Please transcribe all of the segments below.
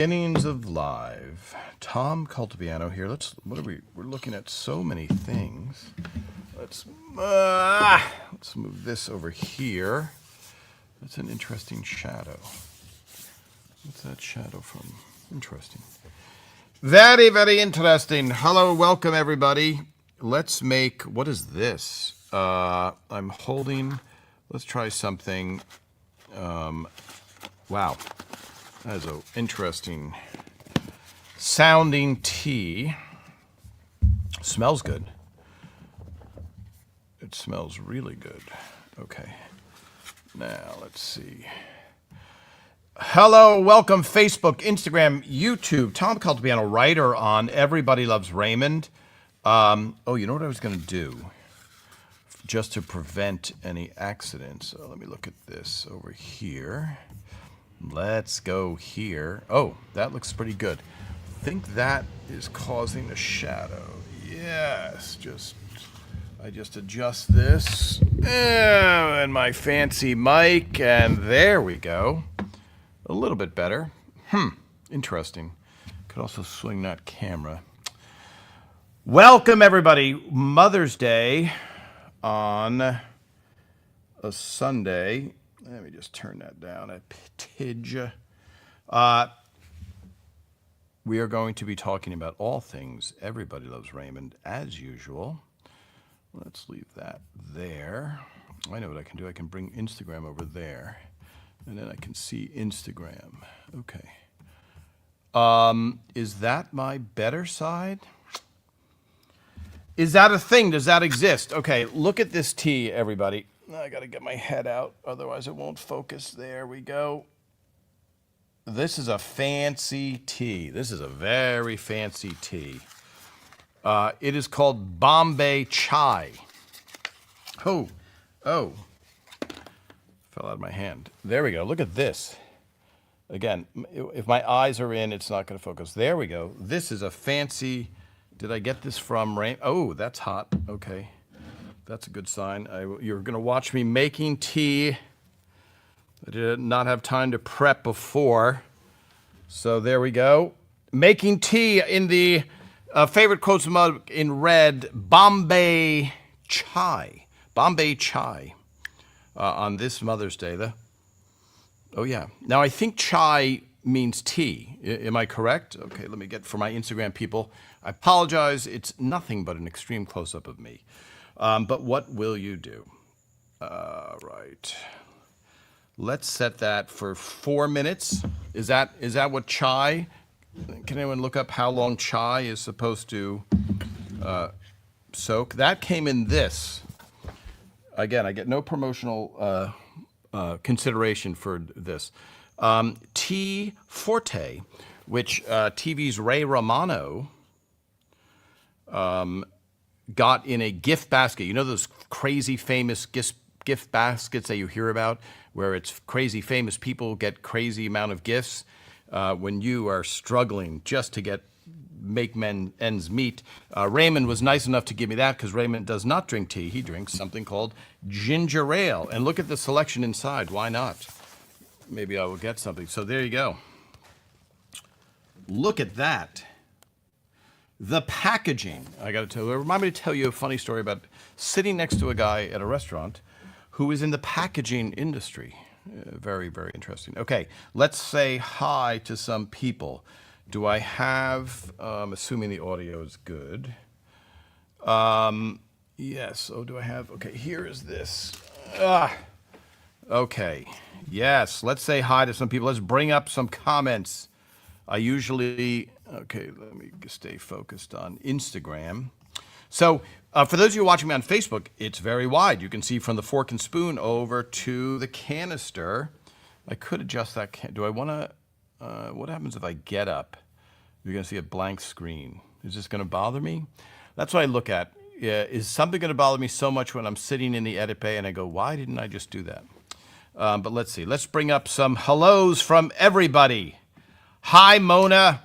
Beginnings of live. Tom Cultipiano here. We're looking at so many things. Let's move this over here. That's an interesting shadow. What's that shadow from? Interesting. Very, very interesting. Hello, welcome everybody. Let's make, what is this? I'm holding, let's try something. Wow. That is an interesting sounding tea. Smells good. It smells really good. Okay. Now, let's see. Hello, welcome Facebook, Instagram, YouTube. Tom Cultipiano, writer on Everybody Loves Raymond. You know what I was going to do? Just to prevent any accidents. Let me look at this over here. Let's go here. Oh, that looks pretty good. I think that is causing a shadow. Yes, I just adjust this and my fancy mic, and there we go. A little bit better. Interesting. Could also swing that camera. Welcome everybody. Mother's Day on a Sunday. Let me just turn that down a pitch. We are going to be talking about all things Everybody Loves Raymond, as usual. Let's leave that there. I know what I can do. I can bring Instagram over there, and then I can see Instagram. Okay. Is that my better side? Is that a thing? Does that exist? Okay, look at this tea, everybody. I got to get my head out, otherwise it won't focus. There we go. This is a fancy tea. This is a very fancy tea. It is called Bombay Chai. Oh, fell out of my hand. There we go. Look at this. Again, if my eyes are in, it's not going to focus. There we go. This is a fancy. Did I get this from Rain? Oh, that's hot. Okay. That's a good sign. You're going to watch me making tea. I did not have time to prep before. So there we go. Making tea in the favorite quotes mug in red, Bombay Chai. Bombay Chai on this Mother's Day. Oh, yeah. Now, I think chai means tea. Am I correct? Okay, let me get for my Instagram people. I apologize. It's nothing but an extreme close-up of me. But what will you do? Right. Let's set that for 4 minutes. Is that what chai? Can anyone look up how long chai is supposed to soak? That came in this. Again, I get no promotional consideration for this. Tea Forte, which TV's Ray Romano got in a gift basket. You know those crazy famous gift baskets that you hear about, where it's crazy famous people get crazy amount of gifts when you are struggling just to make ends meet. Raymond was nice enough to give me that because Raymond does not drink tea. He drinks something called ginger ale. And look at the selection inside. Why not? Maybe I will get something. So there you go. Look at that. The packaging. I got to tell you, remind me to tell you a funny story about sitting next to a guy at a restaurant who is in the packaging industry. Very, very interesting. Okay, let's say hi to some people. Do I have, assuming the audio is good. Yes, do I have, okay, here is this. Okay, yes, let's say hi to some people. Let's bring up some comments. I usually, okay, let me stay focused on Instagram. So for those of you watching me on Facebook, it's very wide. You can see from the fork and spoon over to the canister. I could adjust that. Do I want to, what happens if I get up? You're going to see a blank screen. Is this going to bother me? That's what I look at. Is something going to bother me so much when I'm sitting in the edit bay and I go, why didn't I just do that? But let's see. Let's bring up some hellos from everybody. Hi, Mona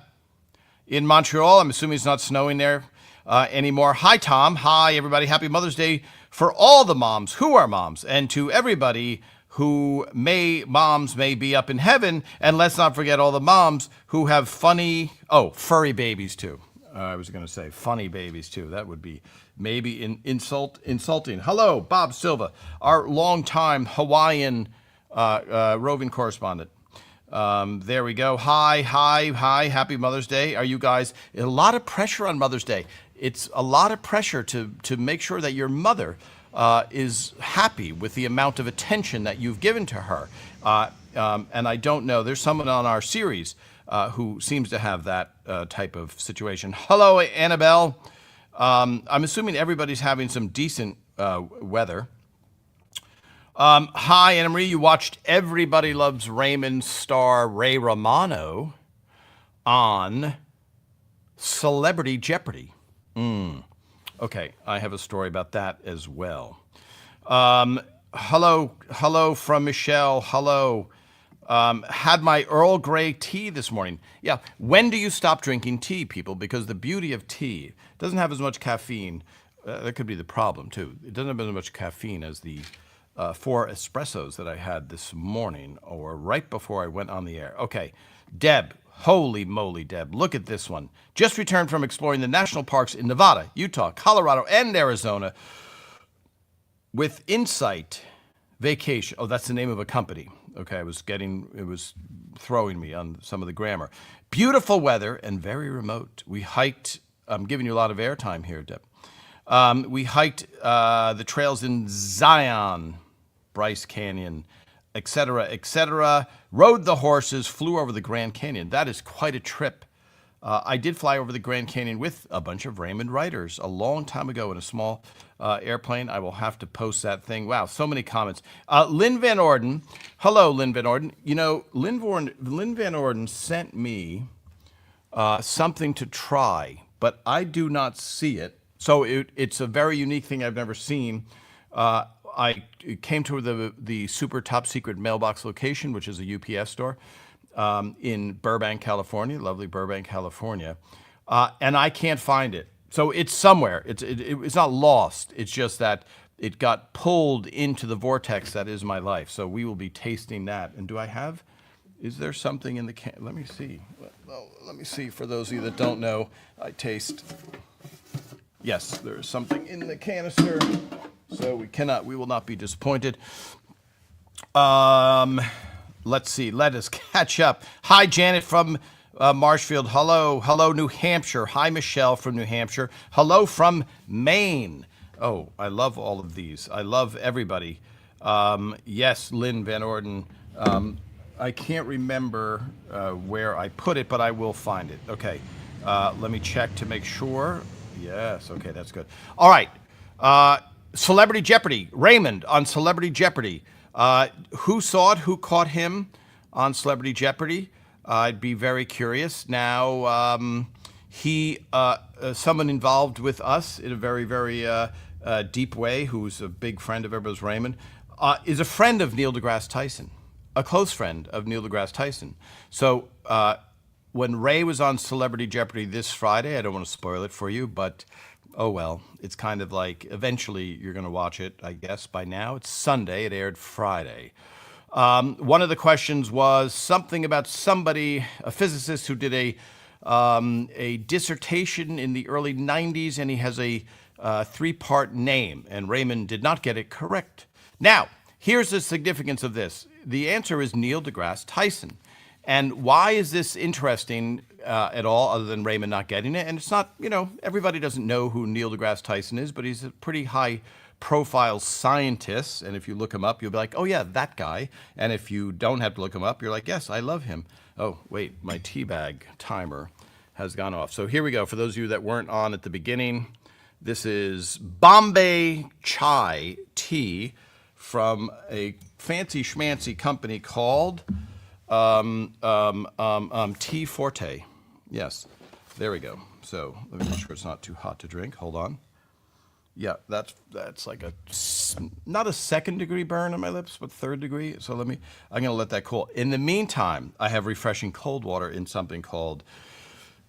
in Montreal. I'm assuming it's not snowing there anymore. Hi, Tom. Hi, everybody. Happy Mother's Day for all the moms who are moms, and to everybody moms may be up in heaven, and let's not forget all the moms who have furry babies too. I was going to say funny babies too. That would be maybe insulting. Hello, Bob Silva, our longtime Hawaiian roving correspondent. There we go. Hi. Happy Mother's Day. Are you guys, a lot of pressure on Mother's Day. It's a lot of pressure to make sure that your mother is happy with the amount of attention that you've given to her. And I don't know, there's someone on our series who seems to have that type of situation. Hello, Annabelle. I'm assuming everybody's having some decent weather. Hi, Anna Marie. You watched Everybody Loves Raymond star Ray Romano on Celebrity Jeopardy. Okay, I have a story about that as well. Hello from Michelle. Hello. Had my Earl Grey tea this morning. Yeah, when do you stop drinking tea, people? Because the beauty of tea doesn't have as much caffeine. That could be the problem, too. It doesn't have as much caffeine as the 4 espressos that I had this morning or right before I went on the air. Okay, Deb. Holy moly, Deb. Look at this one. Just returned from exploring the national parks in Nevada, Utah, Colorado, and Arizona with Insight Vacation. Oh, that's the name of a company. Okay, it was throwing me on some of the grammar. Beautiful weather and very remote. We hiked, I'm giving you a lot of airtime here, Deb. We hiked the trails in Zion, Bryce Canyon, etc., rode the horses, flew over the Grand Canyon. That is quite a trip. I did fly over the Grand Canyon with a bunch of Raymond writers a long time ago in a small airplane. I will have to post that thing. Wow, so many comments. Lynn Van Orden. Hello, Lynn Van Orden. You know, Lynn Van Orden sent me something to try, but I do not see it. So it's a very unique thing I've never seen. I came to the super top secret mailbox location, which is a UPS store in Burbank, California, lovely Burbank, California, and I can't find it. So it's somewhere. It's not lost. It's just that it got pulled into the vortex that is my life. So we will be tasting that. And is there something in the can? Let me see. Let me see. For those of you that don't know, I taste. Yes, there is something in the canister. So we will not be disappointed. Let's see. Let us catch up. Hi, Janet from Marshfield. Hello, New Hampshire. Hi, Michelle from New Hampshire. Hello from Maine. Oh, I love all of these. I love everybody. Yes, Lynn Van Orden. I can't remember where I put it, but I will find it. Okay. Let me check to make sure. Yes. Okay, that's good. All right. Celebrity Jeopardy. Raymond on Celebrity Jeopardy. Who saw it? Who caught him on Celebrity Jeopardy? I'd be very curious. Now, someone involved with us in a very, very deep way, who's a big friend of everybody's, Raymond, is a friend of Neil deGrasse Tyson, a close friend of Neil deGrasse Tyson. So when Ray was on Celebrity Jeopardy this Friday, I don't want to spoil it for you, but oh well, it's kind of like eventually you're going to watch it, I guess, by now. It's Sunday. It aired Friday. One of the questions was something about somebody, a physicist who did a dissertation in the early 90s, and he has a 3-part name, and Raymond did not get it correct. Now, here's the significance of this. The answer is Neil deGrasse Tyson. And why is this interesting at all, other than Raymond not getting it? And it's not, everybody doesn't know who Neil deGrasse Tyson is, but he's a pretty high-profile scientist. And if you look him up, you'll be like, oh, yeah, that guy. And if you don't have to look him up, you're like, yes, I love him. Oh, wait, my tea bag timer has gone off. So here we go. For those of you that weren't on at the beginning, this is Bombay Chai tea from a fancy schmancy company called Tea Forte. Yes, there we go. So let me make sure it's not too hot to drink. Hold on. Yeah, that's like not a 2nd degree burn on my lips, but 3rd degree. So I'm gonna let that cool. In the meantime, I have refreshing cold water in something called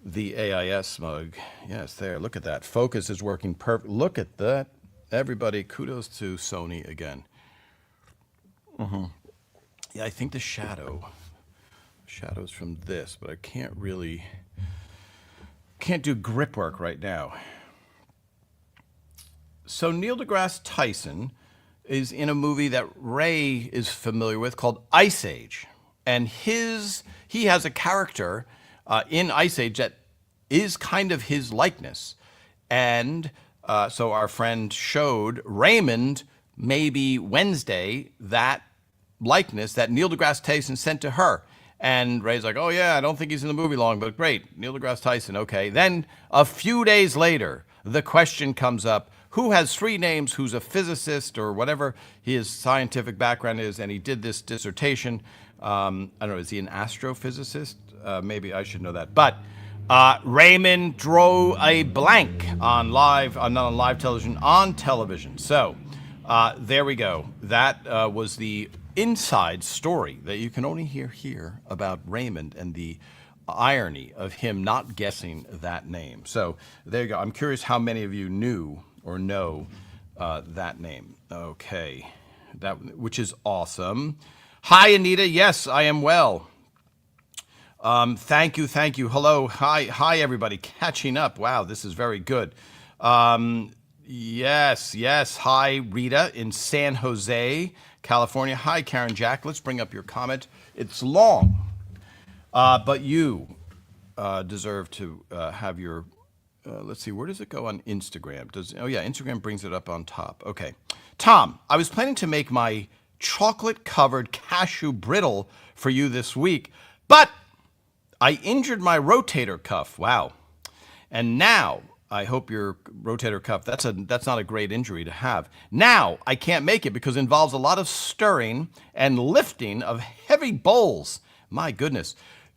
the AIS mug. Yes, there. Look at that. Focus is working perfect. Look at that. Everybody, kudos to Sony again. Yeah, I think the shadow's from this, but I can't do grip work right now. So Neil deGrasse Tyson is in a movie that Ray is familiar with called Ice Age, and he has a character in Ice Age that is kind of his likeness, and so our friend showed Raymond maybe Wednesday that likeness that Neil deGrasse Tyson sent to her. And Ray's like, oh, yeah, I don't think he's in the movie long, but great. Neil deGrasse Tyson, okay. Then a few days later, the question comes up, who has three names, who's a physicist or whatever his scientific background is, and he did this dissertation. I don't know, is he an astrophysicist? Maybe I should know that. But Raymond drew a blank on not on live television, on television. So there we go. That was the inside story that you can only hear here about Raymond and the irony of him not guessing that name. So there you go. I'm curious how many of you knew or know that name. Okay, which is awesome. Hi, Anita. Yes, I am well. Thank you. Hello. Hi, everybody. Catching up. Wow, this is very good. Yes. Hi, Rita in San Jose, California. Hi, Karen Jack. Let's bring up your comment. It's long, but you deserve to have your. Let's see, where does it go on Instagram? Oh yeah, Instagram brings it up on top. Okay, Tom, I was planning to make my chocolate-covered cashew brittle for you this week, but I injured my rotator cuff. Wow, and now. I hope your rotator cuff, that's not a great injury to have. Now, I can't make it because it involves a lot of stirring and lifting of heavy bowls, my goodness,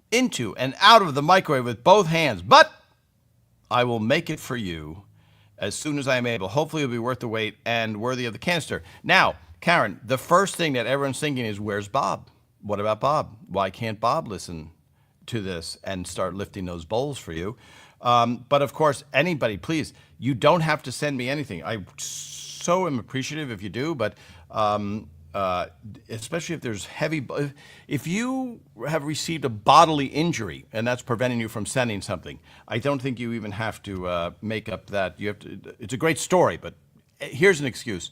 into and out of the microwave with both hands. But I will make it for you as soon as I am able. Hopefully it'll be worth the wait and worthy of the canister. Now, Karen, the first thing that everyone's thinking is, where's Bob? What about Bob? Why can't Bob listen to this and start lifting those bowls for you? But of course, anybody, please, you don't have to send me anything. I so am appreciative if you do, but especially if there's if you have received a bodily injury and that's preventing you from sending something, I don't think you even have to make up that. You have to. It's a great story, but here's an excuse.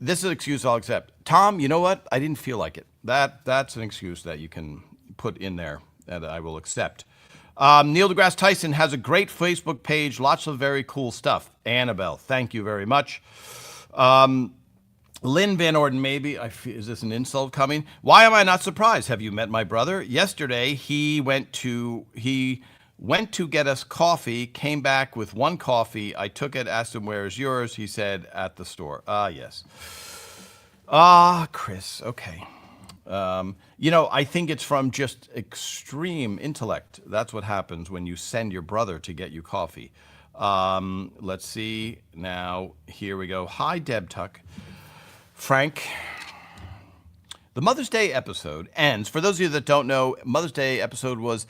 This is an excuse I'll accept. Tom, you know what? I didn't feel like it. That's an excuse that you can put in there that I will accept. Neil deGrasse Tyson has a great Facebook page, lots of very cool stuff. Annabelle, thank you very much. Lynn Van Orden, maybe, is this an insult coming? Why am I not surprised? Have you met my brother? Yesterday, he went to get us coffee, came back with one coffee. I took it, asked him, where's yours? He said, at the store. Yes. Chris, okay. I think it's from just extreme intellect. That's what happens when you send your brother to get you coffee. Let's see. Now, here we go. Hi, Deb Tuck. Frank, the Mother's Day episode ends. For those of you that don't know, Mother's Day episode was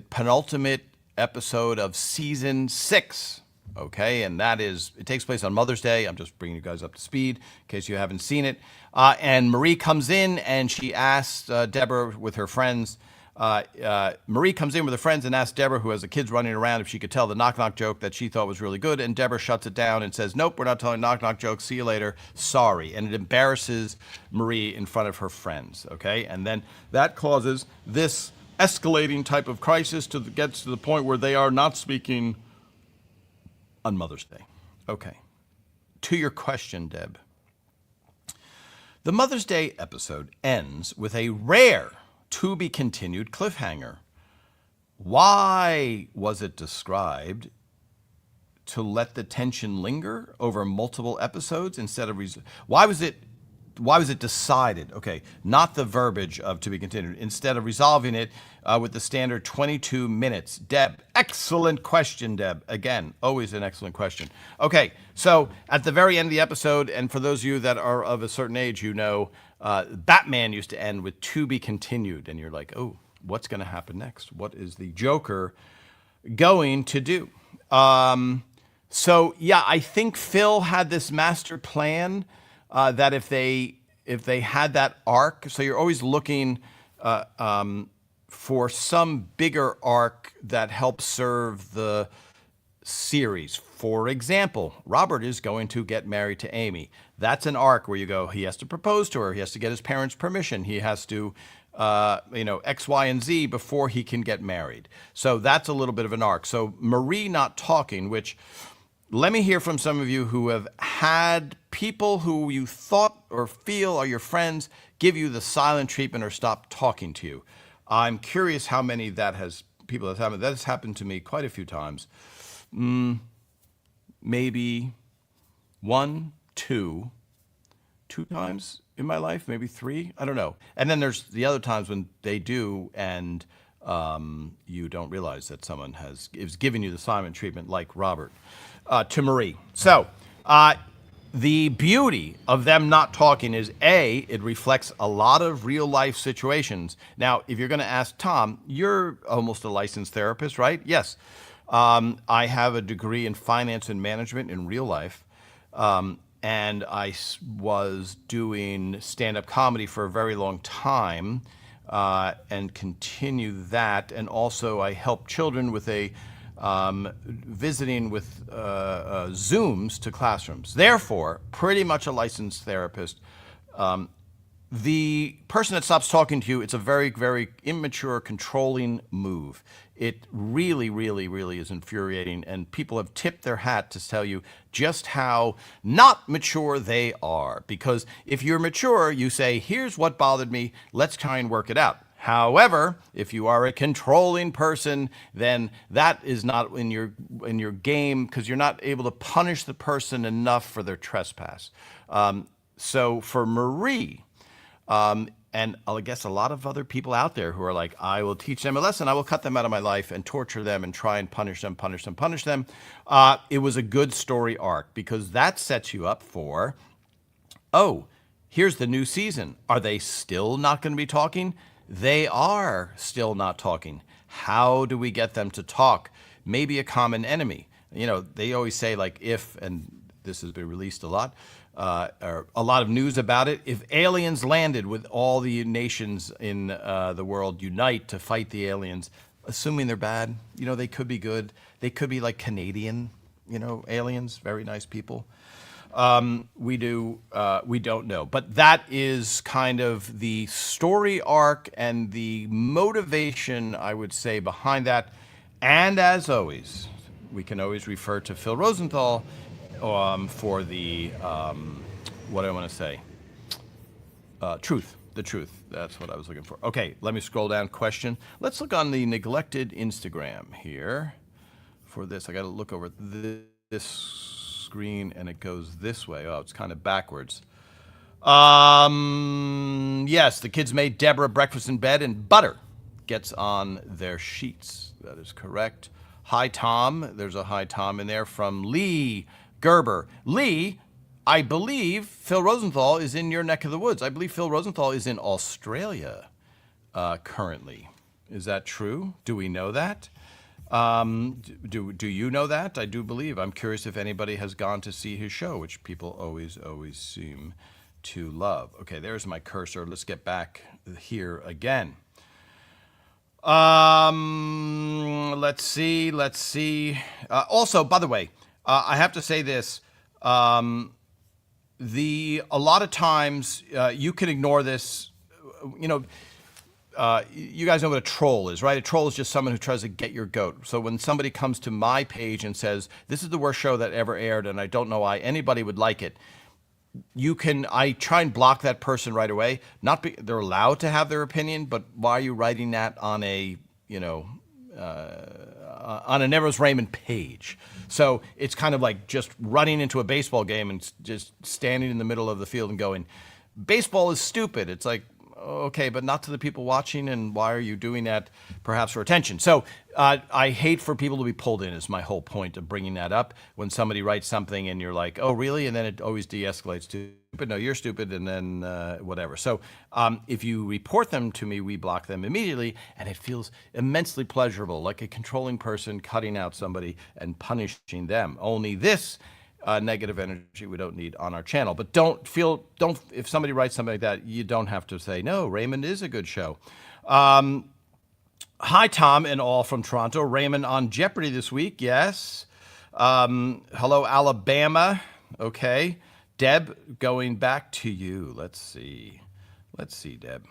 penultimate episode of season 6. Okay, and it takes place on Mother's Day. I'm just bringing you guys up to speed in case you haven't seen it. And Marie comes in and she asks Deborah with her friends. Marie comes in with her friends and asks Deborah, who has the kids running around, if she could tell the knock-knock joke that she thought was really good. And Deborah shuts it down and says, nope, we're not telling knock-knock jokes. See you later. Sorry. And it embarrasses Marie in front of her friends. Okay, and then that causes this escalating type of crisis gets to the point where they are not speaking on Mother's Day. Okay. To your question, Deb. The Mother's Day episode ends with a rare to be continued cliffhanger. Why was it described to let the tension linger over multiple episodes instead of why was it decided? Okay, not the verbiage of to be continued, instead of resolving it with the standard 22 minutes. Deb, excellent question, Deb. Again, always an excellent question. Okay, so at the very end of the episode, and for those of you that are of a certain age, you know, Batman used to end with to be continued, and you're like, oh, what's going to happen next? What is the Joker going to do? So, yeah, I think Phil had this master plan that if they if they had that arc. So you're always looking for some bigger arc that helps serve the series. For example, Robert is going to get married to Amy. That's an arc where you go, he has to propose to her, he has to get his parents' permission, he has to, X, Y, and Z before he can get married. So that's a little bit of an arc. So Marie not talking, which, let me hear from some of you who have had people who you thought or feel are your friends give you the silent treatment or stop talking to you. I'm curious how many people have happened. That has happened to me quite a few times. Maybe one, two times in my life, maybe three. I don't know. And then there's the other times when they do, and you don't realize that someone is giving you the silent treatment, like Robert to Marie. So the beauty of them not talking is, it reflects a lot of real life situations. Now, if you're going to ask Tom, you're almost a licensed therapist, right? Yes. I have a degree in finance and management in real life. And I was doing stand-up comedy for a very long time and continue that. And also I help children with visiting with Zooms to classrooms. Therefore, pretty much a licensed therapist. The person that stops talking to you, it's a very, very immature, controlling move. It really, really, really is infuriating, and people have tipped their hat to tell you just how not mature they are. Because if you're mature, you say, here's what bothered me, let's try and work it out. However, if you are a controlling person, then that is not in your game, because you're not able to punish the person enough for their trespass. So for Marie, and I guess a lot of other people out there who are like, I will teach them a lesson, I will cut them out of my life and torture them and try and punish them. It was a good story arc, because that sets you up for, here's the new season. Are they still not going to be talking? They are still not talking. How do we get them to talk? Maybe a common enemy. They always say, like, and this has been released a lot, or a lot of news about it. If aliens landed, with all the nations in the world unite to fight the aliens, assuming they're bad, they could be good. They could be like Canadian, aliens, very nice people. We don't know. But that is kind of the story arc and the motivation, I would say, behind that. And as always, we can always refer to Phil Rosenthal for the, what do I want to say? Truth. The truth. That's what I was looking for. Okay, let me scroll down. Question. Let's look on the neglected Instagram here for this. I got to look over this screen, and it goes this way. Oh, it's kind of backwards. Yes, the kids made Deborah breakfast in bed, and butter gets on their sheets. That is correct. Hi, Tom. There's a hi, Tom, in there from Lee Gerber. Lee, I believe Phil Rosenthal is in your neck of the woods. I believe Phil Rosenthal is in Australia currently. Is that true? Do we know that? Do you know that? I do believe. I'm curious if anybody has gone to see his show, which people always seem to love. Okay, there's my cursor. Let's get back here again. Let's see. Also, by the way, I have to say this. A lot of times you can ignore this. You guys know what a troll is, right? A troll is just someone who tries to get your goat. So when somebody comes to my page and says, this is the worst show that ever aired, and I don't know why anybody would like it, I try and block that person right away. They're allowed to have their opinion, but why are you writing that on a Neville's Raymond page? So it's kind of like just running into a baseball game and just standing in the middle of the field and going, baseball is stupid. It's like, okay, but not to the people watching, and why are you doing that? Perhaps for attention. So I hate for people to be pulled in, is my whole point of bringing that up. When somebody writes something and you're like, oh, really? And then it always de-escalates to, but no, you're stupid, and then whatever. So if you report them to me, we block them immediately, and it feels immensely pleasurable, like a controlling person cutting out somebody and punishing them. Only this negative energy we don't need on our channel. But if somebody writes something like that, you don't have to say, no, Raymond is a good show. Hi, Tom and all from Toronto. Raymond on Jeopardy this week, yes. Hello, Alabama. Okay. Deb, going back to you. Let's see, Deb.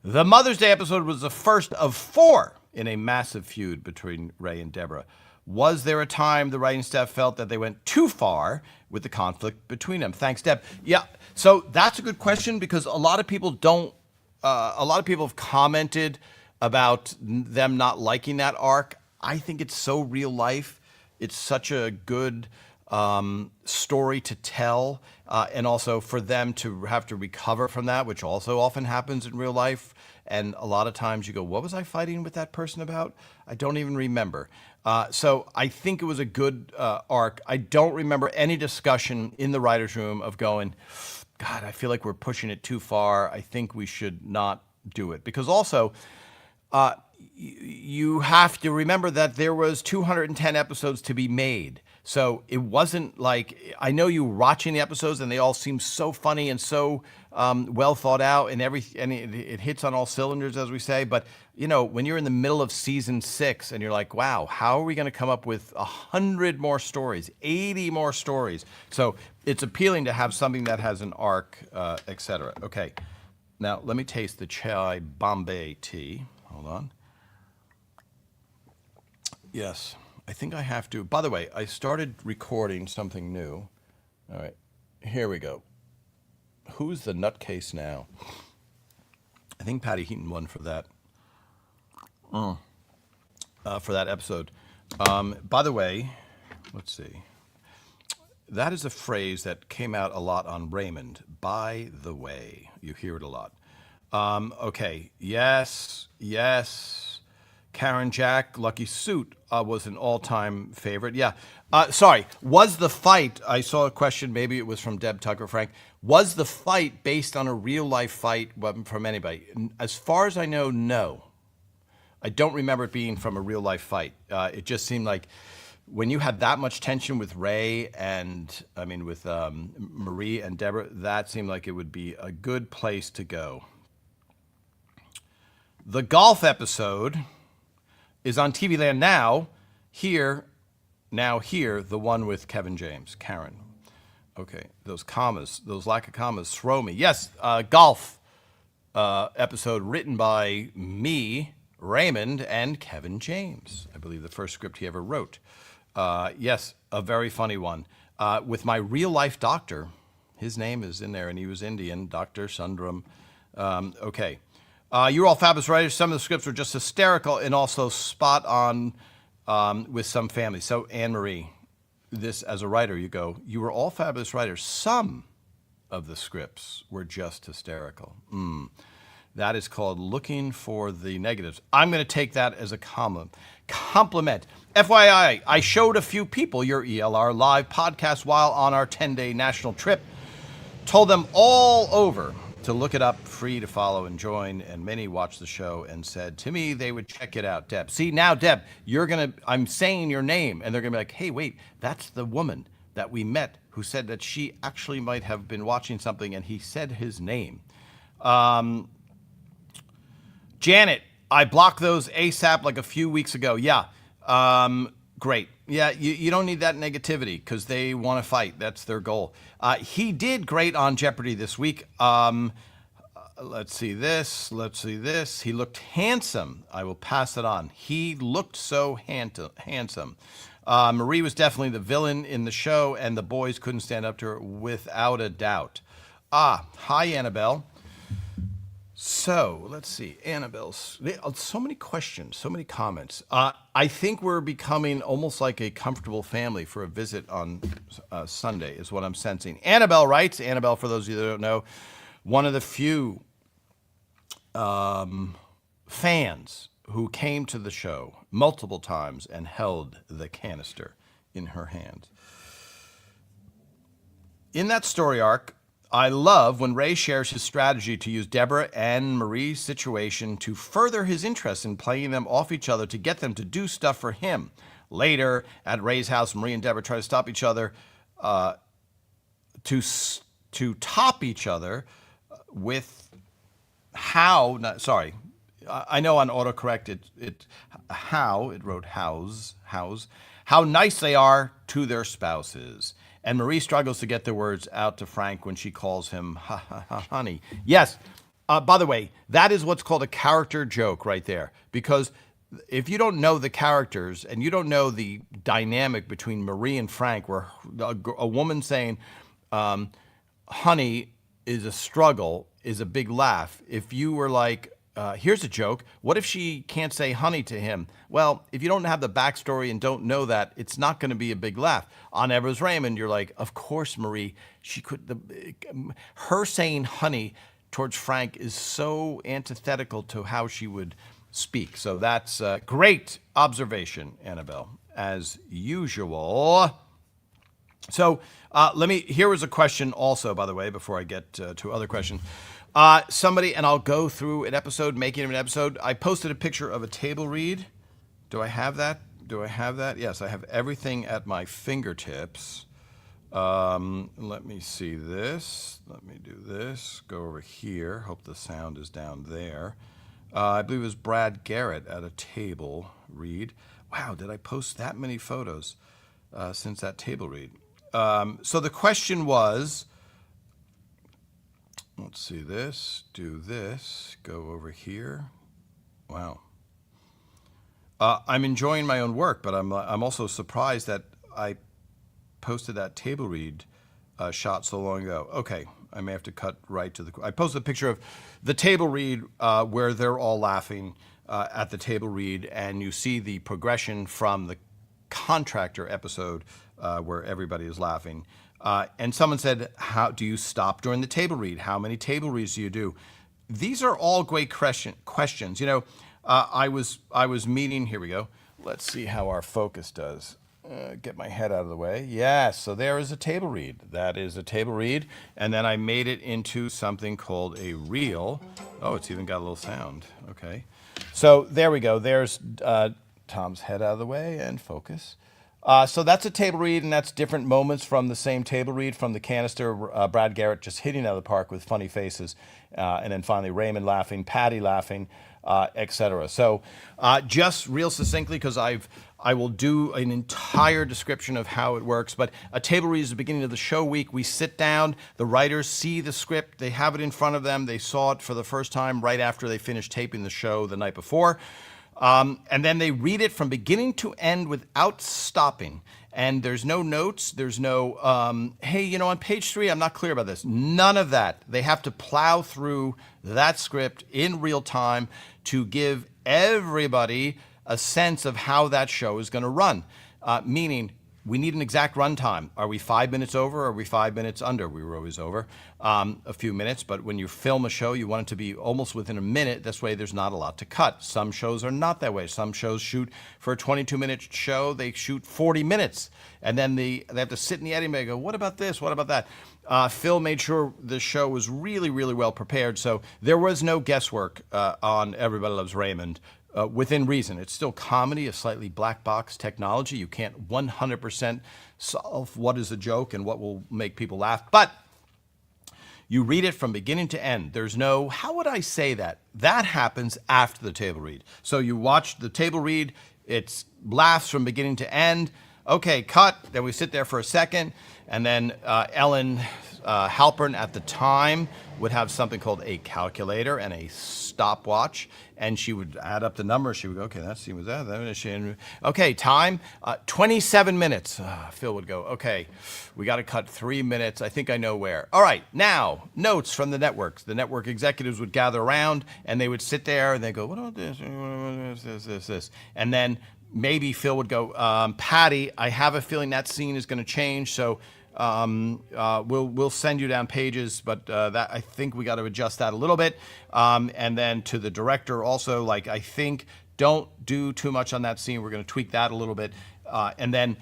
The Mother's Day episode was the first of 4 in a massive feud between Ray and Deborah. Was there a time the writing staff felt that they went too far with the conflict between them? Thanks, Deb. Yeah, so that's a good question because a lot of people have commented about them not liking that arc. I think it's so real life. It's such a good story to tell, and also for them to have to recover from that, which also often happens in real life. And a lot of times you go, what was I fighting with that person about? I don't even remember. So I think it was a good arc. I don't remember any discussion in the writer's room of going, God, I feel like we're pushing it too far. I think we should not do it. Because also, you have to remember that there was 210 episodes to be made. So it wasn't like, I know you were watching the episodes and they all seem so funny and so well thought out and it hits on all cylinders, as we say. But, you know, when you're in the middle of season 6 and you're like, wow, how are we going to come up with 100 more stories, 80 more stories? So it's appealing to have something that has an arc, etc. Okay, now let me taste the Chai Bombay tea. Hold on. Yes, I think I have to. By the way, I started recording something new. All right, here we go. Who's the nutcase now? I think Patty Heaton won for that. For that episode. By the way, let's see. That is a phrase that came out a lot on Raymond. By the way, you hear it a lot. Okay. Yes. Karen Jack, Lucky Suit was an all-time favorite. Yeah. Sorry. Was the fight, I saw a question, maybe it was from Deb Tucker Frank. Was the fight based on a real-life fight from anybody? As far as I know, no. I don't remember it being from a real-life fight. It just seemed like when you had that much tension with Ray and, with Marie and Deborah, that seemed like it would be a good place to go. The golf episode is on TV Land now. Here, the one with Kevin James. Karen. Okay, those lack of commas throw me. Yes, golf episode written by me, Raymond, and Kevin James. I believe the first script he ever wrote. Yes, a very funny one. With my real life doctor. His name is in there, and he was Indian, Dr. Sundram. Okay. You're all fabulous writers. Some of the scripts were just hysterical and also spot on with some families. So, Anne-Marie, this as a writer, you were all fabulous writers. Some of the scripts were just hysterical. That is called looking for the negatives. I'm going to take that as a compliment. FYI, I showed a few people your ELR Live podcast while on our 10-day national trip. Told them all over to look it up, free to follow and join, and many watched the show and said to me they would check it out. Deb, see now, Deb, I'm saying your name, and they're gonna be like, hey, wait, that's the woman that we met who said that she actually might have been watching something, and he said his name. Janet, I blocked those ASAP like a few weeks ago. Yeah, great. Yeah, you don't need that negativity because they want to fight. That's their goal. He did great on Jeopardy this week. Let's see this. He looked handsome. I will pass it on. He looked so handsome. Marie was definitely the villain in the show, and the boys couldn't stand up to her without a doubt. Hi, Annabelle. So, let's see, Annabelle's, so many questions, so many comments. I think we're becoming almost like a comfortable family for a visit on Sunday, is what I'm sensing. Annabelle writes, Annabelle, for those of you that don't know, one of the few fans who came to the show multiple times and held the canister in her hand. In that story arc, I love when Ray shares his strategy to use Deborah and Marie's situation to further his interest in playing them off each other to get them to do stuff for him. Later, at Ray's house, Marie and Deborah try to stop each other to top each other with how. Not, sorry, I know on autocorrect it wrote house how nice they are to their spouses. And Marie struggles to get the words out to Frank when she calls him honey. Yes. By the way, that is what's called a character joke right there. Because if you don't know the characters and you don't know the dynamic between Marie and Frank, where a woman saying honey is a struggle is a big laugh. If you were like, here's a joke. What if she can't say honey to him? Well, if you don't have the backstory and don't know that, it's not going to be a big laugh. On Evers Raymond, you're like, of course, Marie, she could. Her saying honey towards Frank is so antithetical to how she would speak. So that's a great observation, Annabelle, as usual. So here was a question also, by the way, before I get to other questions. Somebody, and I'll go through an episode, making an episode. I posted a picture of a table read. Do I have that? Yes, I have everything at my fingertips. Let me see this. Let me do this. Go over here. Hope the sound is down there. I believe it was Brad Garrett at a table read. Wow, did I post that many photos since that table read? So the question was, let's see this, do this, go over here. Wow. I'm enjoying my own work, but I'm also surprised that I posted that table read shot so long ago. Okay, I may have to cut right to the. I posted a picture of the table read where they're all laughing at the table read, and you see the progression from the contractor episode where everybody is laughing. And someone said, "How do you stop during the table read? How many table reads do you do?" These are all great questions. You know, I was meeting. Here we go. Let's see how our focus does. Get my head out of the way. Yes, so there is a table read. That is a table read. And then I made it into something called a reel. Oh, it's even got a little sound. Okay. So there we go. There's Tom's head out of the way and focus. So that's a table read, and that's different moments from the same table read from the canister. Brad Garrett just hitting out of the park with funny faces. And then finally Raymond laughing, Patty laughing, etc. So just real succinctly, because I will do an entire description of how it works, but a table read is the beginning of the show week. We sit down, the writers see the script, they have it in front of them, they saw it for the first time right after they finished taping the show the night before. And then they read it from beginning to end without stopping. And there's no notes, there's no, hey, you know, on page 3, I'm not clear about this. None of that. They have to plow through that script in real time to give everybody a sense of how that show is going to run. Meaning, we need an exact run time. Are we 5 minutes over or are we 5 minutes under? We were always over a few minutes, but when you film a show, you want it to be almost within a minute. This way, there's not a lot to cut. Some shows are not that way. Some shows shoot for a 22-minute show. They shoot 40 minutes, and then they have to sit in the editing bay and go, what about this? What about that? Phil made sure the show was really, really well prepared, so there was no guesswork on Everybody Loves Raymond. Within reason. It's still comedy, a slightly black box technology. You can't 100% solve what is a joke and what will make people laugh, but you read it from beginning to end. There's no, how would I say that? That happens after the table read. So you watch the table read, it's laughs from beginning to end. Okay, cut. Then we sit there for a second, and then Ellen Halpern at the time would have something called a calculator and a stopwatch, and she would add up the numbers. She would go, okay, that scene was that. Okay, time, 27 minutes. Phil would go, okay, we got to cut 3 minutes. I think I know where. All right, now, notes from the networks. The network executives would gather around, and they would sit there, and they go, what about this? And then maybe Phil would go, Patty, I have a feeling that scene is going to change, so we'll send you down pages, but that I think we got to adjust that a little bit. And then to the director also, like, I think don't do too much on that scene. We're going to tweak that a little bit. And then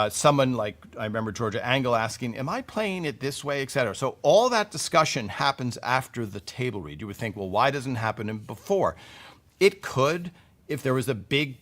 someone like, I remember Georgia Angle asking, am I playing it this way, et cetera. So all that discussion happens after the table read. You would think, well, why doesn't it happen before? It could, if there was a big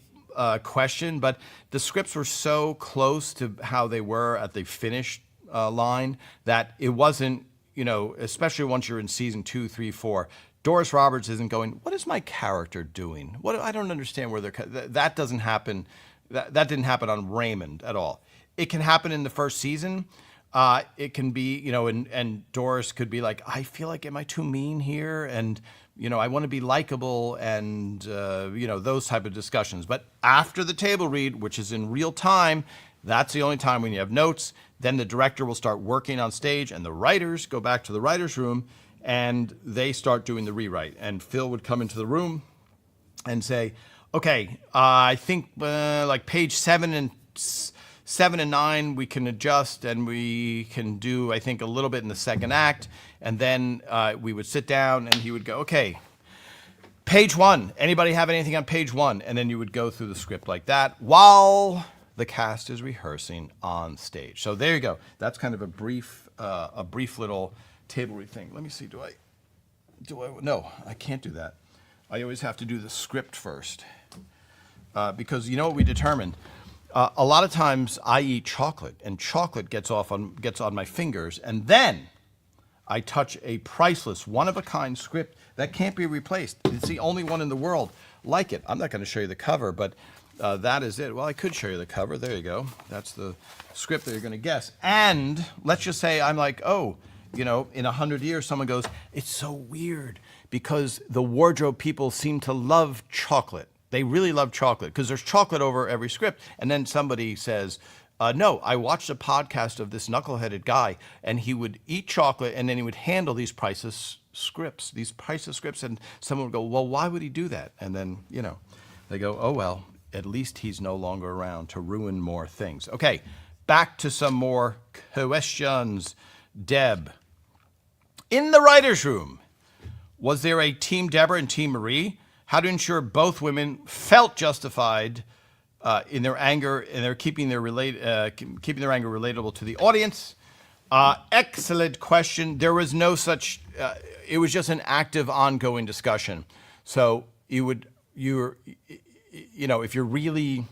question, but the scripts were so close to how they were at the finish line that it wasn't, especially once you're in season 2, 3, 4. Doris Roberts isn't going, what is my character doing? I don't understand where that doesn't happen. That didn't happen on Raymond at all. It can happen in the first season. It can be, and Doris could be like, I feel like, am I too mean here? And, I want to be likable and, those type of discussions. But after the table read, which is in real time, that's the only time when you have notes. Then the director will start working on stage and the writers go back to the writer's room and they start doing the rewrite. And Phil would come into the room and say, okay, I think like page 7 and 9 we can adjust and we can do, I think, a little bit in the second act. And then we would sit down and he would go, okay, page 1, anybody have anything on page 1? And then you would go through the script like that while the cast is rehearsing on stage. So there you go. That's kind of a brief little table read thing. Let me see, no, I can't do that. I always have to do the script first because you know what we determined? A lot of times I eat chocolate and chocolate gets on my fingers and then I touch a priceless, one-of-a-kind script that can't be replaced. It's the only one in the world like it. I'm not going to show you the cover, but that is it. Well, I could show you the cover. There you go. That's the script that you're going to guess. And let's just say I'm like, oh, in 100 years, someone goes, it's so weird because the wardrobe people seem to love chocolate. They really love chocolate because there's chocolate over every script. And then somebody says, no, I watched a podcast of this knuckleheaded guy and he would eat chocolate and then he would handle these priceless scripts. And someone would go, well, why would he do that? And then, they go, oh, well, at least he's no longer around to ruin more things. Okay, back to some more questions. Deb, in the writer's room, was there a Team Deborah and Team Marie? How to ensure both women felt justified in their anger and they're keeping their anger relatable to the audience? Excellent question. There was no such. It was just an active, ongoing discussion. So if you're really,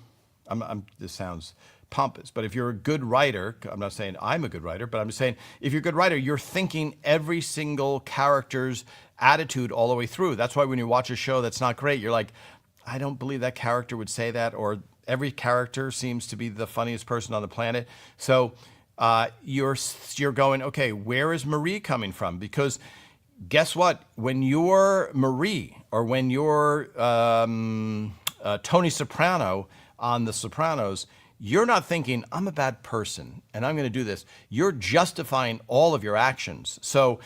this sounds pompous, but if you're a good writer, I'm not saying I'm a good writer, but I'm just saying if you're a good writer, you're thinking every single character's attitude all the way through. That's why when you watch a show that's not great, you're like, I don't believe that character would say that, or every character seems to be the funniest person on the planet. So you're going, okay, where is Marie coming from? Because guess what? When you're Marie or when you're Tony Soprano on The Sopranos, you're not thinking, I'm a bad person and I'm going to do this. You're justifying all of your actions. So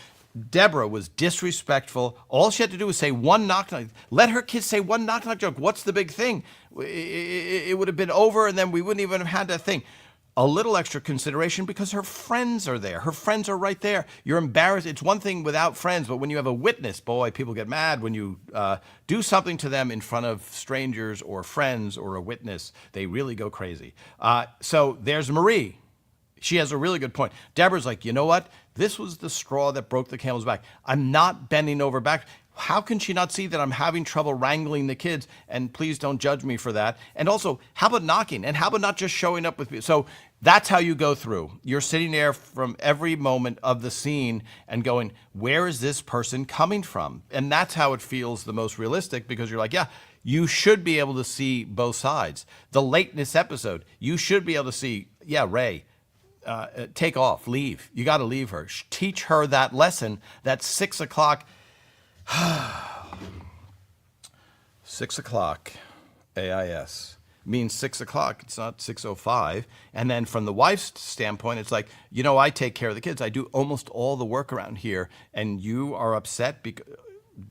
Deborah was disrespectful. All she had to do was say one knock-knock. Let her kids say one knock-knock joke. What's the big thing? It would have been over and then we wouldn't even have had that thing. A little extra consideration because her friends are there. Her friends are right there. You're embarrassed. It's one thing without friends, but when you have a witness, boy, people get mad when you do something to them in front of strangers or friends or a witness. They really go crazy. So there's Marie. She has a really good point. Deborah's like, you know what? This was the straw that broke the camel's back. I'm not bending over back. How can she not see that I'm having trouble wrangling the kids? And please don't judge me for that. And also, how about knocking? And how about not just showing up with me? So that's how you go through. You're sitting there from every moment of the scene and going, where is this person coming from? And that's how it feels the most realistic because you're like, yeah, you should be able to see both sides. The lateness episode, you should be able to see, yeah, Ray, take off, leave. You got to leave her. Teach her that lesson that 6 o'clock, 6 o'clock AIS means 6 o'clock. It's not 6:05. And then from the wife's standpoint, it's like, I take care of the kids. I do almost all the work around here. And you are upset because,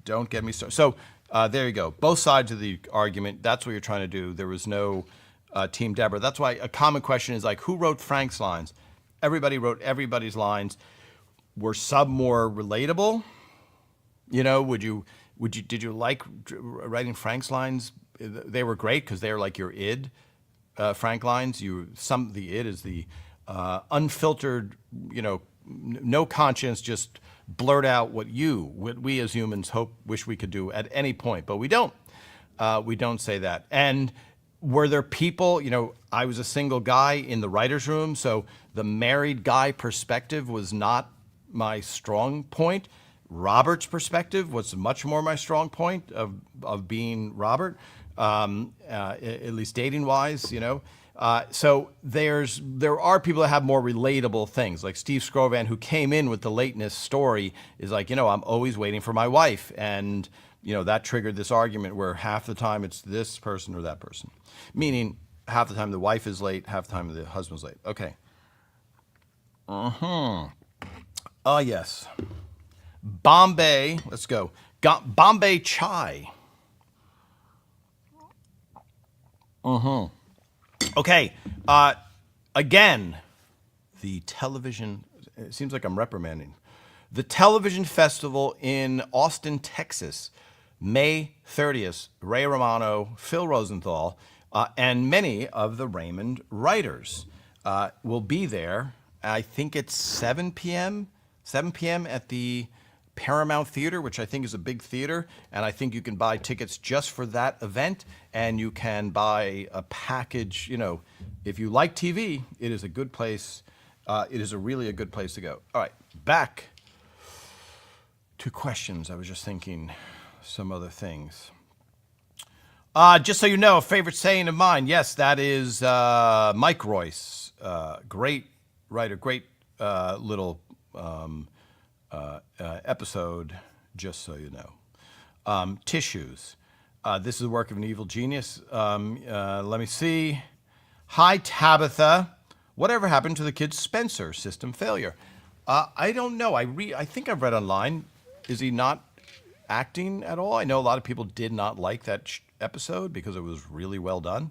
don't get me started. So there you go. Both sides of the argument. That's what you're trying to do. There was no Team Deborah. That's why a common question is like, who wrote Frank's lines? Everybody wrote everybody's lines. Were some more relatable? Did you like writing Frank's lines? They were great because they're like your id, Frank lines. The id is the unfiltered, no conscience, just blurt out what we as humans wish we could do at any point, but we don't. We don't say that. And were there people, I was a single guy in the writer's room, so the married guy perspective was not my strong point. Robert's perspective was much more my strong point of being Robert, at least dating wise, So there are people that have more relatable things, like Steve Scrovan, who came in with the lateness story, is like, I'm always waiting for my wife, and that triggered this argument where half the time it's this person or that person, meaning half the time the wife is late, half the time the husband's late. Okay. Yes. Bombay, let's go. Bombay chai. Okay. Again, the television, it seems like I'm reprimanding. The television festival in Austin, Texas, May 30th, Ray Romano, Phil Rosenthal, and many of the Raymond writers will be there. I think it's 7 p.m. At the Paramount Theater, which I think is a big theater, and I think you can buy tickets just for that event, and you can buy a package. If you like TV, it is a good place. It is really a good place to go. All right, back to questions. I was just thinking some other things. Just so you know, a favorite saying of mine, yes, that is Mike Royce, great writer, great little episode, just so you know. Tissues. This is the work of an evil genius. Let me see. Hi, Tabitha. Whatever happened to the kid Spencer? System failure. I don't know. I think I've read online. Is he not acting at all? I know a lot of people did not like that episode because it was really well done.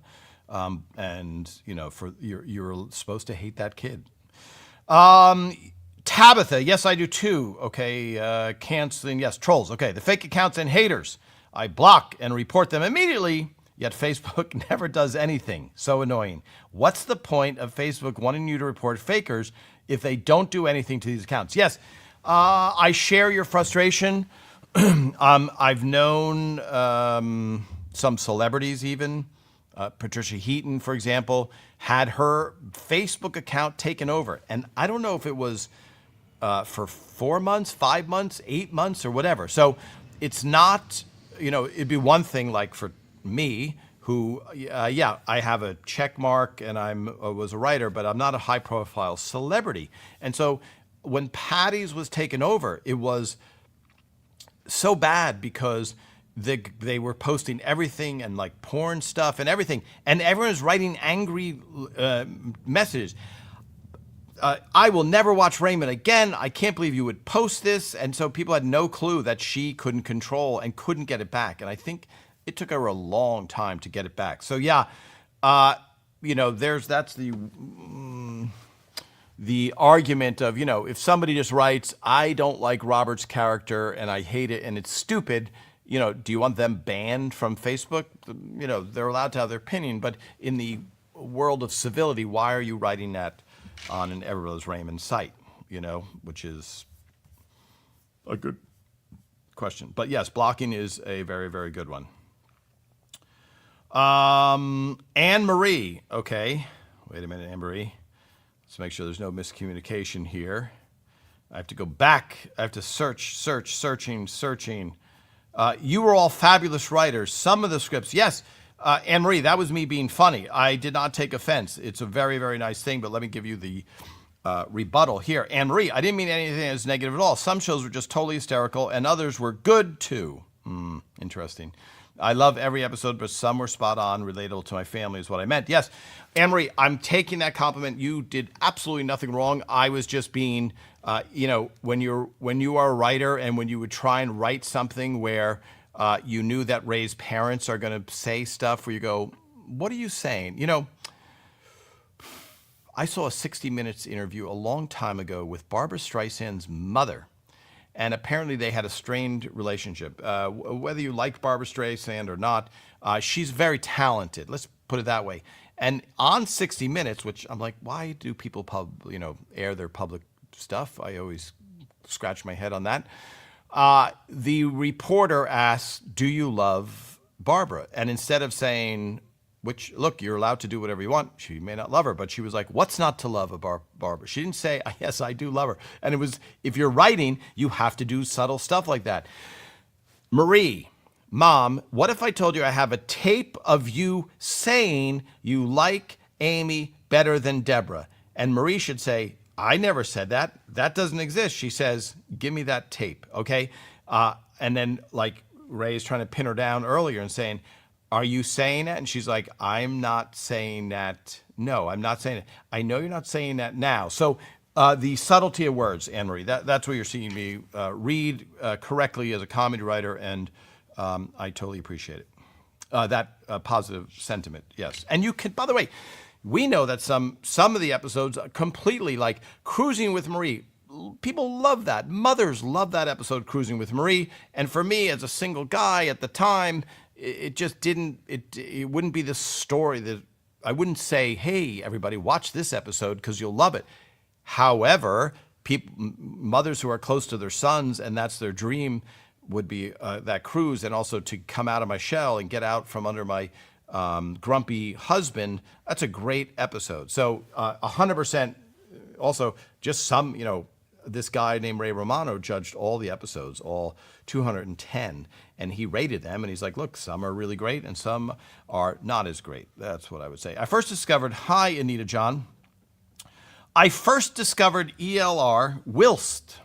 And for you're supposed to hate that kid. Tabitha, yes, I do too. Okay, canceling, yes, trolls. Okay, the fake accounts and haters. I block and report them immediately, yet Facebook never does anything. So annoying. What's the point of Facebook wanting you to report fakers if they don't do anything to these accounts? Yes, I share your frustration. I've known some celebrities even. Patricia Heaton, for example, had her Facebook account taken over. And I don't know if it was for 4 months, 5 months, 8 months, or whatever. So it's not, it'd be one thing like for me, who, I have a check mark and was a writer, but I'm not a high profile celebrity. And so when Patty's was taken over, it was so bad because they were posting everything and like porn stuff and everything, and everyone's writing angry messages. I will never watch Raymond again. I can't believe you would post this. And so people had no clue that she couldn't control and couldn't get it back. And I think it took her a long time to get it back. So yeah, that's the argument of, if somebody just writes, I don't like Robert's character and I hate it and it's stupid, do you want them banned from Facebook? They're allowed to have their opinion, but in the world of civility, why are you writing that on an Everrose Raymond site, which is a good question. But yes, blocking is a very, very good one. Anne Marie. Okay. Wait a minute, Anne Marie. Let's make sure there's no miscommunication here. I have to go back. I have to searching. You were all fabulous writers. Some of the scripts, yes. Anne Marie, that was me being funny. I did not take offense. It's a very, very nice thing, but let me give you the rebuttal here. Anne Marie, I didn't mean anything as negative at all. Some shows were just totally hysterical, and others were good too. Interesting. I love every episode, but some were spot on, relatable to my family is what I meant. Yes, Anne Marie, I'm taking that compliment. You did absolutely nothing wrong. I was just being, when you are a writer and when you would try and write something where you knew that Ray's parents are going to say stuff where you go, what are you saying? I saw a 60 Minutes interview a long time ago with Barbra Streisand's mother. And apparently they had a strained relationship. Whether you like Barbra Streisand or not, she's very talented. Let's put it that way. And on 60 Minutes, which I'm like, why do people air their public stuff? I always scratch my head on that. The reporter asked, do you love Barbra? And instead of saying, which, look, you're allowed to do whatever you want. She may not love her, but she was like, what's not to love about Barbara? She didn't say, yes, I do love her. And it was, if you're writing, you have to do subtle stuff like that. Marie, Mom, what if I told you I have a tape of you saying you like Amy better than Deborah? And Marie should say, I never said that. That doesn't exist. She says, give me that tape, okay? And then, like, Ray's trying to pin her down earlier and saying, are you saying that? And she's like, I'm not saying that. No, I'm not saying it. I know you're not saying that now. So the subtlety of words, Anne-Marie, that's what you're seeing me read correctly as a comedy writer, and I totally appreciate it. That positive sentiment, yes. And you can, by the way, we know that some of the episodes are completely like Cruising with Marie. People love that. Mothers love that episode, Cruising with Marie. And for me, as a single guy at the time, it just didn't, it wouldn't be the story that I wouldn't say, hey, everybody, watch this episode because you'll love it. However, mothers who are close to their sons and that's their dream would be that cruise, and also to come out of my shell and get out from under my grumpy husband. That's a great episode. So 100%. Also, just some, this guy named Ray Romano judged all the episodes, all 210, and he rated them, and he's like, look, some are really great and some are not as great. That's what I would say. Hi, Anita John. I first discovered ELR whilst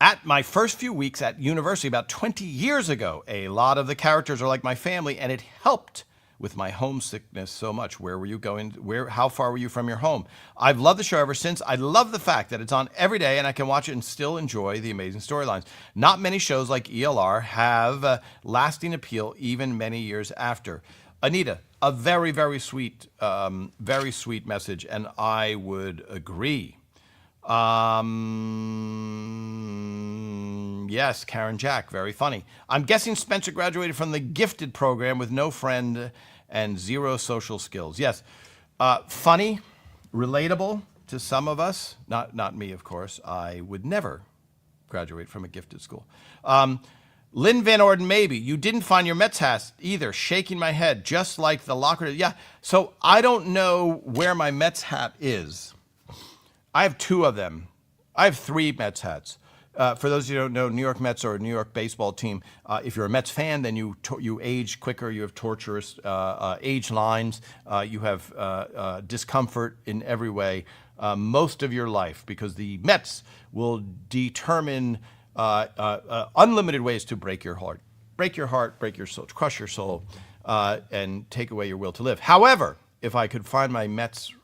at my first few weeks at university about 20 years ago. A lot of the characters are like my family, and it helped with my homesickness so much. Where were you going? How far were you from your home? I've loved the show ever since. I love the fact that it's on every day and I can watch it and still enjoy the amazing storylines. Not many shows like ELR have lasting appeal even many years after. Anita, a very, very sweet message, and I would agree. Yes, Karen Jack, very funny. I'm guessing Spencer graduated from the gifted program with no friend and zero social skills. Yes, funny, relatable to some of us. Not me, of course. I would never graduate from a gifted school. Lynn Van Orden, maybe. You didn't find your Mets hat either. Shaking my head, just like the locker. Yeah, so I don't know where my Mets hat is. I have two of them. I have three Mets hats. For those of you who don't know, New York Mets are a New York baseball team. If you're a Mets fan, then you age quicker. You have torturous age lines. You have discomfort in every way most of your life, because the Mets will determine unlimited ways to break your heart. Break your heart, break your soul, crush your soul, and take away your will to live. However, if I could find my Mets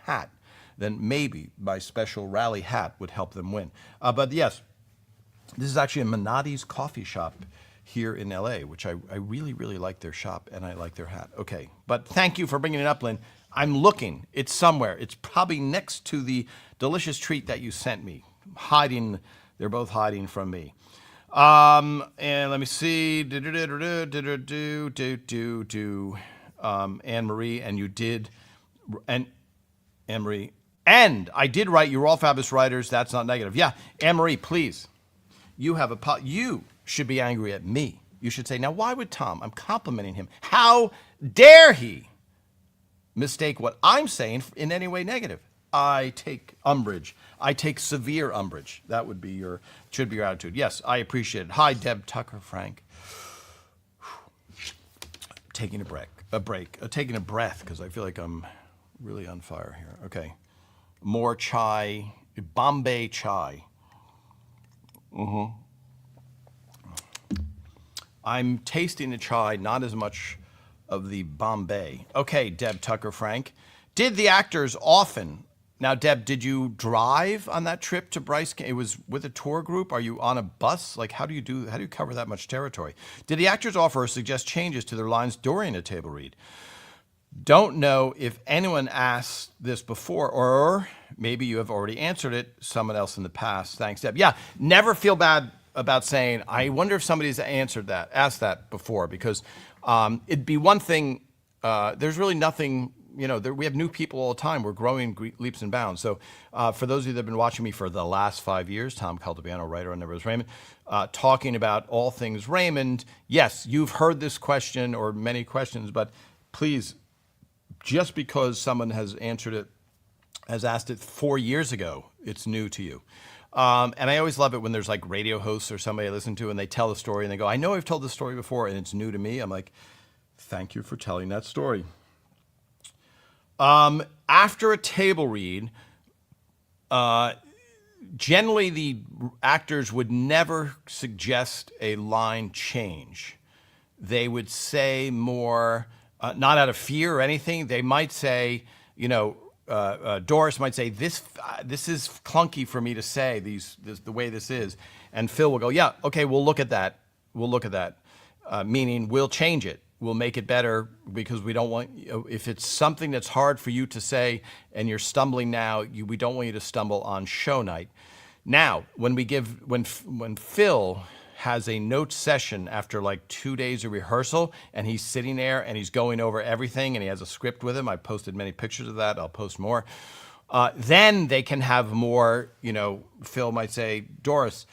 hat, then maybe my special rally hat would help them win. But yes, this is actually a Minotti's coffee shop here in LA, which I really, really like their shop, and I like their hat. Okay, but thank you for bringing it up, Lynn. I'm looking. It's somewhere. It's probably next to the delicious treat that you sent me. Hiding, they're both hiding from me. And let me see. Anne-Marie, and you did, and Anne-Marie, and I did write, you're all fabulous writers. That's not negative. Yeah, Anne-Marie, please. You should be angry at me. You should say, now why would Tom, I'm complimenting him. How dare he mistake what I'm saying in any way negative? I take umbrage. I take severe umbrage. That would be should be your attitude. Yes, I appreciate it. Hi, Deb Tucker Frank. Taking a break, taking a breath, because I feel like I'm really on fire here. Okay. More chai, Bombay chai. I'm tasting the chai, not as much of the Bombay. Okay, Deb Tucker Frank. Did the actors often, now Deb, did you drive on that trip to Bryce? It was with a tour group? Are you on a bus? Like, how do you cover that much territory? Did the actors offer or suggest changes to their lines during a table read? Don't know if anyone asked this before, or maybe you have already answered it, someone else in the past. Thanks, Deb. Yeah, never feel bad about saying, I wonder if somebody's asked that before, because it'd be one thing, there's really nothing we have new people all the time. We're growing leaps and bounds. So for those of you that have been watching me for the last 5 years, Tom Caltabiano, writer on Never Was Raymond, talking about all things Raymond. Yes, you've heard this question or many questions, but please, just because someone has asked it 4 years ago, it's new to you. And I always love it when there's like radio hosts or somebody I listen to and they tell a story and they go, I know I've told this story before and it's new to me. I'm like, thank you for telling that story. After a table read, generally the actors would never suggest a line change. They would say more, not out of fear or anything. They might say, Doris might say, this is clunky for me to say, the way this is. And Phil will go, yeah, okay, we'll look at that. We'll look at that. Meaning we'll change it. We'll make it better because we don't want, if it's something that's hard for you to say and you're stumbling now, we don't want you to stumble on show night. Now, when Phil has a note session after like 2 days of rehearsal and he's sitting there and he's going over everything and he has a script with him, I posted many pictures of that, I'll post more. Then they can have more, Phil might say, Doris,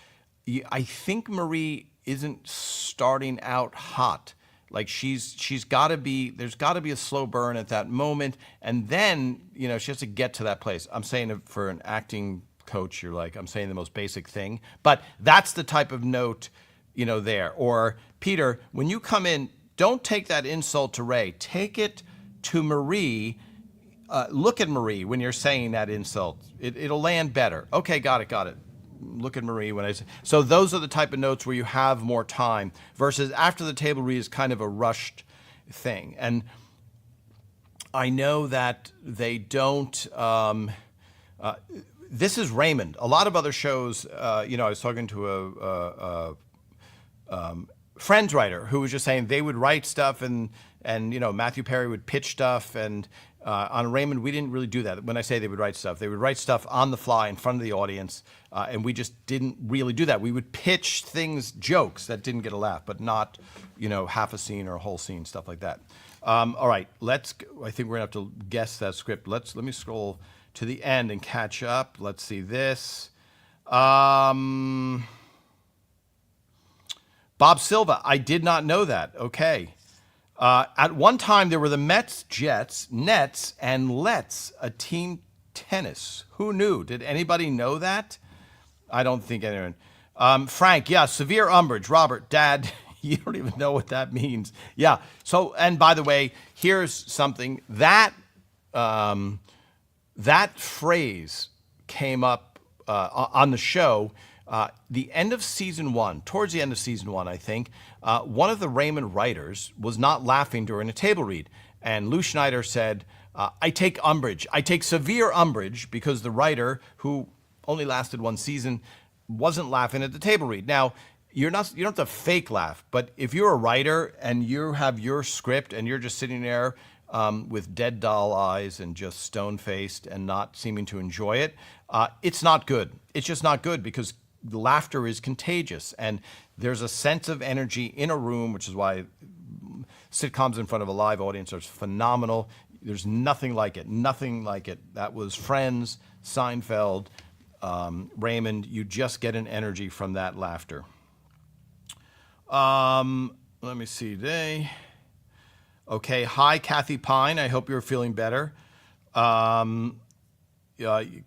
I think Marie isn't starting out hot. Like she's got to be, there's got to be a slow burn at that moment. And then, she has to get to that place. I'm saying it for an acting coach, you're like, I'm saying the most basic thing, but that's the type of note, there. Or Peter, when you come in, don't take that insult to Ray, take it to Marie. Look at Marie when you're saying that insult. It'll land better. Okay, got it. Look at Marie when I say. So those are the type of notes where you have more time versus after the table read is kind of a rushed thing. And I know that they don't, this is Raymond. A lot of other shows, I was talking to a Friends writer who was just saying they would write stuff and Matthew Perry would pitch stuff and on Raymond, we didn't really do that. When I say they would write stuff on the fly in front of the audience, and we just didn't really do that. We would pitch jokes that didn't get a laugh, but not, half a scene or a whole scene, stuff like that. All right, I think we're gonna have to guess that script. Let me scroll to the end and catch up. Let's see this. Bob Silva, I did not know that. Okay. At one time, there were the Mets, Jets, Nets, and Let's, a team tennis. Who knew? Did anybody know that? I don't think anyone. Frank, yeah, severe umbrage. Robert, Dad, you don't even know what that means. Yeah. So, and by the way, here's something that phrase came up on the show. The end of season one, towards the end of season one, I think, one of the Raymond writers was not laughing during a table read. And Lou Schneider said, I take umbrage. I take severe umbrage because the writer, who only lasted one season, wasn't laughing at the table read. Now, you don't have to fake laugh, but if you're a writer and you have your script and you're just sitting there with dead doll eyes and just stone-faced and not seeming to enjoy it, it's not good. It's just not good because laughter is contagious and there's a sense of energy in a room, which is why sitcoms in front of a live audience are phenomenal. There's nothing like it. That was Friends, Seinfeld, Raymond. You just get an energy from that laughter. Let me see today. Okay, hi, Kathy Pine. I hope you're feeling better.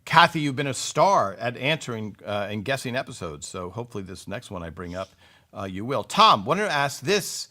Kathy, you've been a star at answering and guessing episodes, so hopefully this next one I bring up, you will. Tom, wanted to ask this.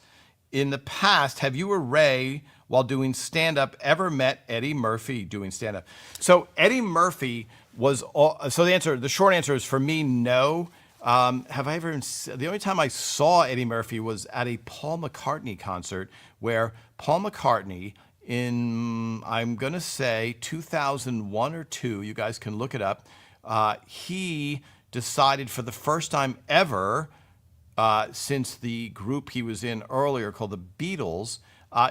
In the past, have you or Ray, while doing stand-up, ever met Eddie Murphy doing stand-up? So Eddie Murphy was, the short answer is for me, no. Have I ever, the only time I saw Eddie Murphy was at a Paul McCartney concert where Paul McCartney in, I'm going to say 2001 or 2, you guys can look it up, he decided for the first time ever since the group he was in earlier called the Beatles,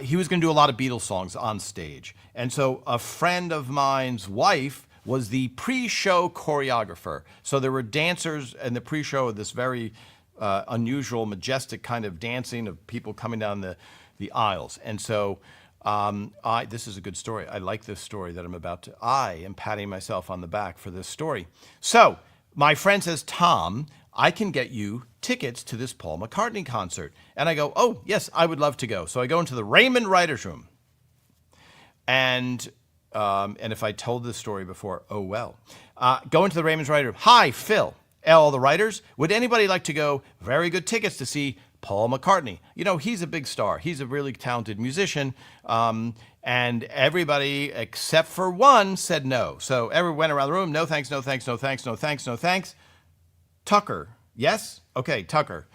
he was going to do a lot of Beatles songs on stage. And so a friend of mine's wife was the pre-show choreographer. So there were dancers in the pre-show of this very unusual, majestic kind of dancing of people coming down the aisles. And so This is a good story. I like this story that I'm about to. I am patting myself on the back for this story. So my friend says, Tom, I can get you tickets to this Paul McCartney concert. And I go, oh, yes, I would love to go. So I go into the Raymond Writers Room. And if I told this story before, oh well. Go into the Raymond's Writers Room. Hi, Phil. All the writers. Would anybody like to go? Very good tickets to see Paul McCartney. You know, he's a big star. He's a really talented musician. And everybody except for one said no. So everyone went around the room. No thanks, no thanks, no thanks, no thanks, no thanks. Tucker. Yes? Okay, Tucker.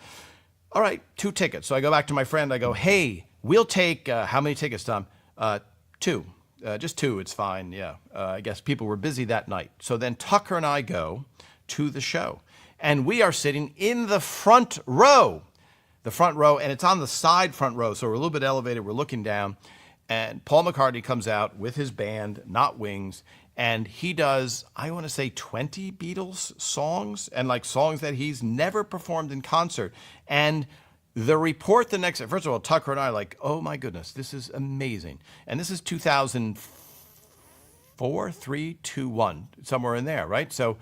All right, 2 tickets. So I go back to my friend. I go, hey, we'll take, how many tickets, Tom? 2. Just 2, it's fine. Yeah. I guess people were busy that night. So then Tucker and I go to the show. And we are sitting in the front row. The front row, and it's on the side front row. So we're a little bit elevated. We're looking down. And Paul McCartney comes out with his band, Not Wings. And he does, I want to say 20 Beatles songs. And like songs that he's never performed in concert. And the report the next, first of all, Tucker and I are like, oh my goodness, this is amazing. And this is 2004, 3, 2, 1, somewhere in there, right? So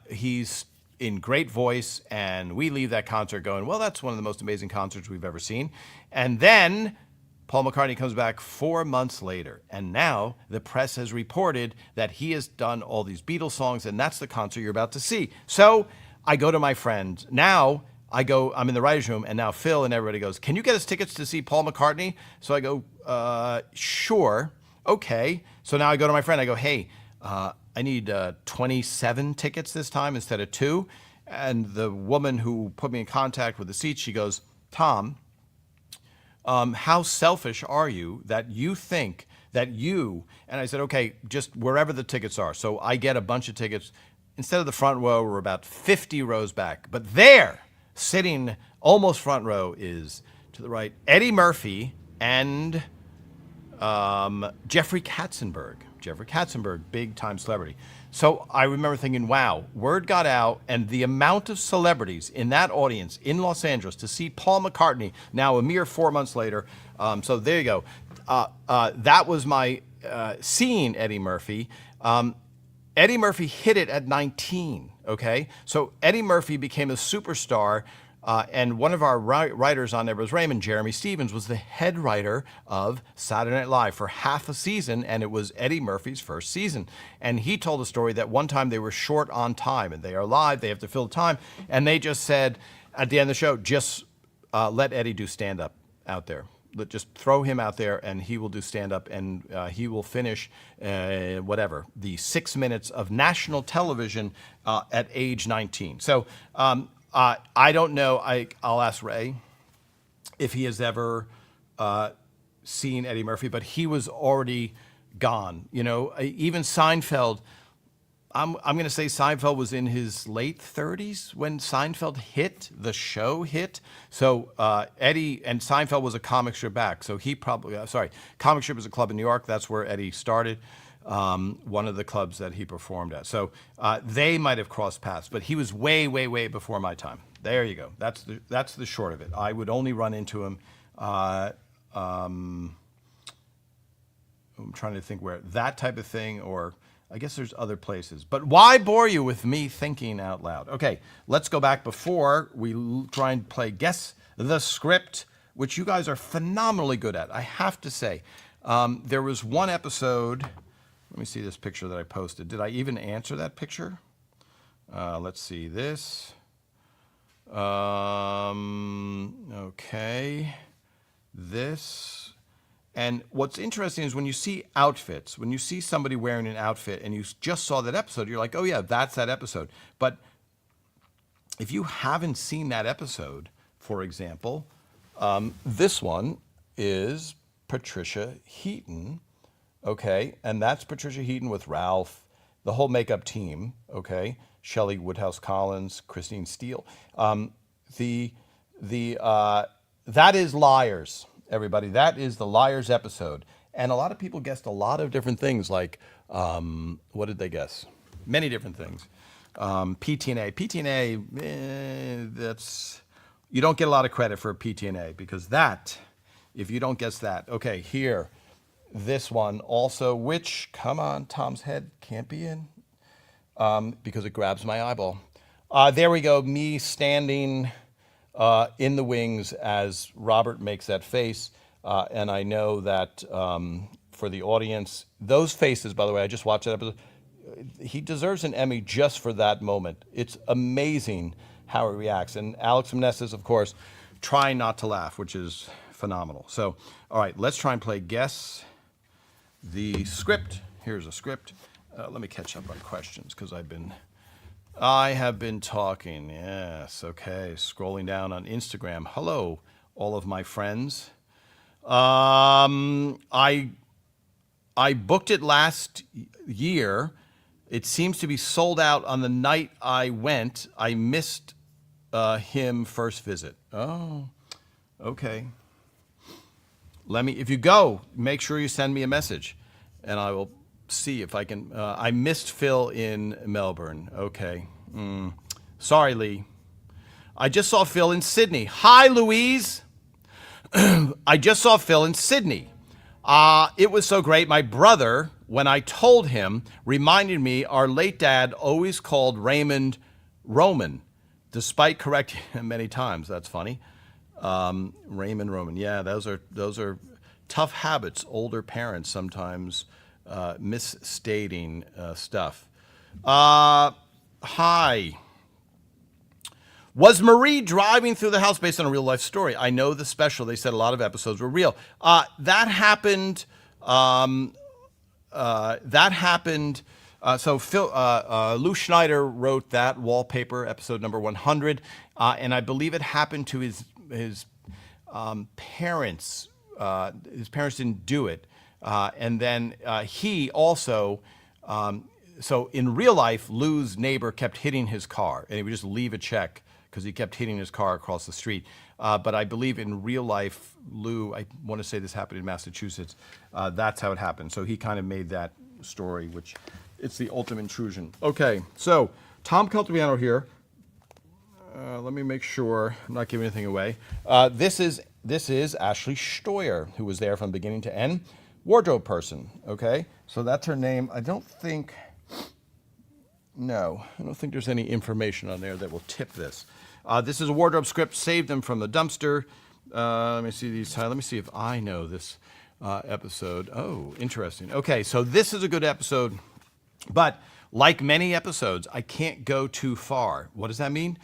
he's in great voice, and we leave that concert going, well, that's one of the most amazing concerts we've ever seen. And then Paul McCartney comes back 4 months later, and now the press has reported that he has done all these Beatles songs, and that's the concert you're about to see. So I go to my friend. Now I'm in the writer's room, and now Phil and everybody goes, can you get us tickets to see Paul McCartney? So I go, sure, okay. So now I go to my friend, I go, hey, I need 27 tickets this time instead of 2. And the woman who put me in contact with the seat, she goes, Tom, how selfish are you that you think that you, and I said, okay, just wherever the tickets are. So I get a bunch of tickets. Instead of the front row, we're about 50 rows back. But there, sitting almost front row, is to the right, Eddie Murphy and Jeffrey Katzenberg. Jeffrey Katzenberg, big time celebrity. So I remember thinking, wow, word got out, and the amount of celebrities in that audience in Los Angeles to see Paul McCartney now a mere 4 months later. So there you go. That was my seeing Eddie Murphy. Eddie Murphy hit it at 19, okay? So Eddie Murphy became a superstar. And one of our writers on there was Raymond. Jeremy Stevens was the head writer of Saturday Night Live for half a season, and it was Eddie Murphy's first season. And he told a story that one time they were short on time, and they are live, they have to fill the time, and they just said at the end of the show, just let Eddie do stand-up out there. Just throw him out there, and he will do stand-up, and he will finish the 6 minutes of national television at age 19. So I don't know. I'll ask Ray if he has ever seen Eddie Murphy, but he was already gone. You know, even Seinfeld. I'm going to say Seinfeld was in his late 30s when Seinfeld hit. The show hit. So Eddie, and Seinfeld was a comic strip act. So he probably comic strip is a club in New York. That's where Eddie started. One of the clubs that he performed at. So they might have crossed paths, but he was way, way, way before my time. There you go. That's the short of it. I would only run into him. I'm trying to think where that type of thing, or I guess there's other places. But why bore you with me thinking out loud? Okay, let's go back before we try and play Guess the Script, which you guys are phenomenally good at, I have to say. There was one episode. Let me see this picture that I posted. Did I even answer that picture? Let's see this. Okay. This. And what's interesting is when you see outfits, when you see somebody wearing an outfit and you just saw that episode, you're like, oh yeah, that's that episode. But if you haven't seen that episode, for example, this one is Patricia Heaton. Okay, and that's Patricia Heaton with Ralph, the whole makeup team, okay? Shelley Woodhouse Collins, Christine Steele. That is Liars, everybody. That is the Liars episode. And a lot of people guessed a lot of different things, like, what did they guess? Many different things. PTNA. PTNA, that's, you don't get a lot of credit for PTNA because that if you don't guess that. Okay, here, this one also, which, come on, Tom's head can't be in because it grabs my eyeball. There we go, me standing in the wings as Robert makes that face. And I know that for the audience, those faces, by the way, I just watched that episode. He deserves an Emmy just for that moment. It's amazing how he reacts. And Alex Mnesses, of course, trying not to laugh, which is phenomenal. So, all right, let's try and play Guess the Script. Here's a script. Let me catch up on questions because I have been talking. Yes, okay. Scrolling down on Instagram. Hello, all of my friends. I booked it last year. It seems to be sold out on the night I went. I missed him first visit. Oh, okay. If you go, make sure you send me a message, and I will see if I can. I missed Phil in Melbourne. Okay. Sorry, Lee. I just saw Phil in Sydney. Hi, Louise. I just saw Phil in Sydney. It was so great. My brother, when I told him, reminded me our late dad always called Raymond Roman, despite correcting him many times. That's funny. Raymond Roman. Yeah, those are tough habits. Older parents sometimes misstating stuff. Hi. Was Marie driving through the house based on a real life story? I know the special. They said a lot of episodes were real. That happened. So Lou Schneider wrote that wallpaper, episode number 100, and I believe it happened to his parents. His parents didn't do it, and then he also. So in real life, Lou's neighbor kept hitting his car, and he would just leave a check because he kept hitting his car across the street. But I believe in real life, Lou, I want to say this happened in Massachusetts, that's how it happened. So he kind of made that story, which it's the ultimate intrusion. Okay, so Tom Caltabiano here. Let me make sure I'm not giving anything away. This is Ashley Steuer, who was there from beginning to end. Wardrobe person, okay? So that's her name. I don't think there's any information on there that will tip this. This is a wardrobe script. Saved them from the dumpster. Let me see these. Let me see if I know this episode. Oh, interesting. Okay, so this is a good episode, but like many episodes, I can't go too far. What does that mean?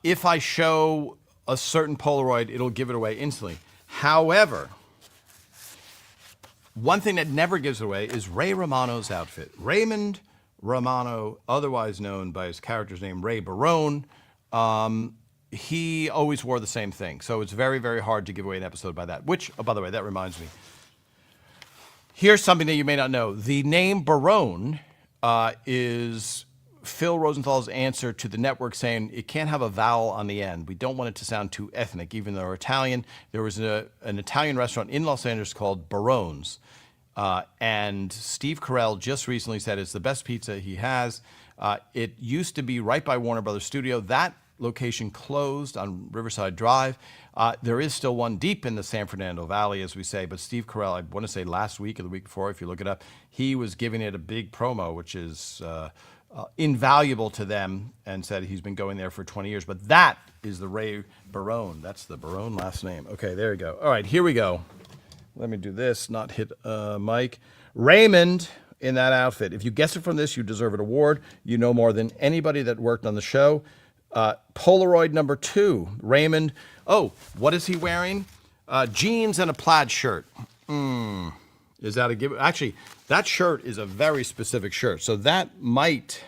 If I show a certain Polaroid, it'll give it away instantly. However, one thing that never gives it away is Ray Romano's outfit. Raymond Romano, otherwise known by his character's name, Ray Barone, he always wore the same thing. So it's very, very hard to give away an episode by that. Which, oh, by the way, that reminds me. Here's something that you may not know. The name Barone is Phil Rosenthal's answer to the network saying it can't have a vowel on the end. We don't want it to sound too ethnic, even though we're Italian. There was an Italian restaurant in Los Angeles called Barone's. And Steve Carell just recently said it's the best pizza he has. It used to be right by Warner Brothers Studio. That location closed on Riverside Drive. There is still one deep in the San Fernando Valley, as we say, but Steve Carell, I want to say last week or the week before, if you look it up, he was giving it a big promo, which is invaluable to them, and said he's been going there for 20 years. But that is the Ray Barone. That's the Barone last name. Okay, there you go. All right, here we go. Let me do this, not hit Mike. Raymond in that outfit. If you guess it from this, you deserve an award. You know more than anybody that worked on the show. Polaroid number 2, Raymond. Oh, what is he wearing? Jeans and a plaid shirt. Is that a give? Actually, that shirt is a very specific shirt, so that might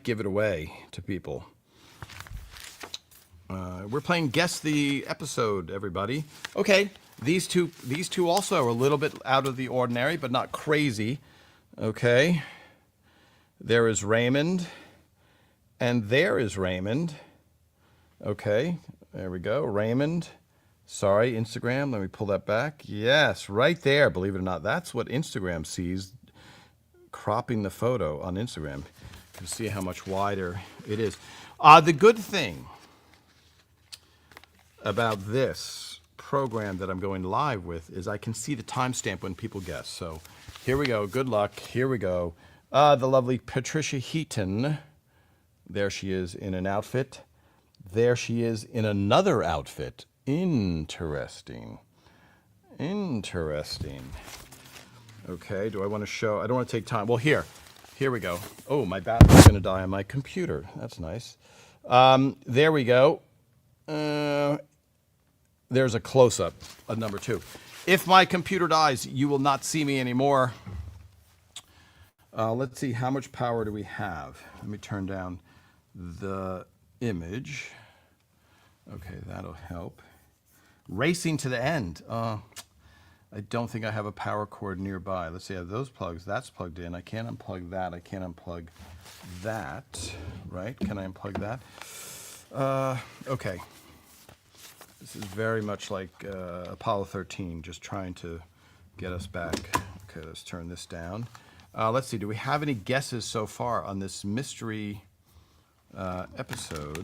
give it away to people. We're playing Guess the Episode, everybody. Okay, these two also are a little bit out of the ordinary, but not crazy. Okay, there is Raymond, and there is Raymond. Okay, there we go, Raymond. Sorry, Instagram, let me pull that back. Yes, right there, believe it or not. That's what Instagram sees, cropping the photo on Instagram. You can see how much wider it is. The good thing about this program that I'm going live with is I can see the timestamp when people guess. So here we go. Good luck. Here we go. The lovely Patricia Heaton. There she is in an outfit. There she is in another outfit. Interesting. Interesting. Okay, do I want to show? I don't want to take time. Well, here we go. Oh, my battery's going to die on my computer. That's nice. There we go. There's a close-up of number 2. If my computer dies, you will not see me anymore. Let's see, how much power do we have? Let me turn down the image. Okay, that'll help. Racing to the end. I don't think I have a power cord nearby. Let's see, I have those plugs. That's plugged in. I can't unplug that. I can't unplug that. Right? Can I unplug that? Okay. This is very much like Apollo 13, just trying to get us back. Okay, let's turn this down. Let's see, do we have any guesses so far on this mystery episode?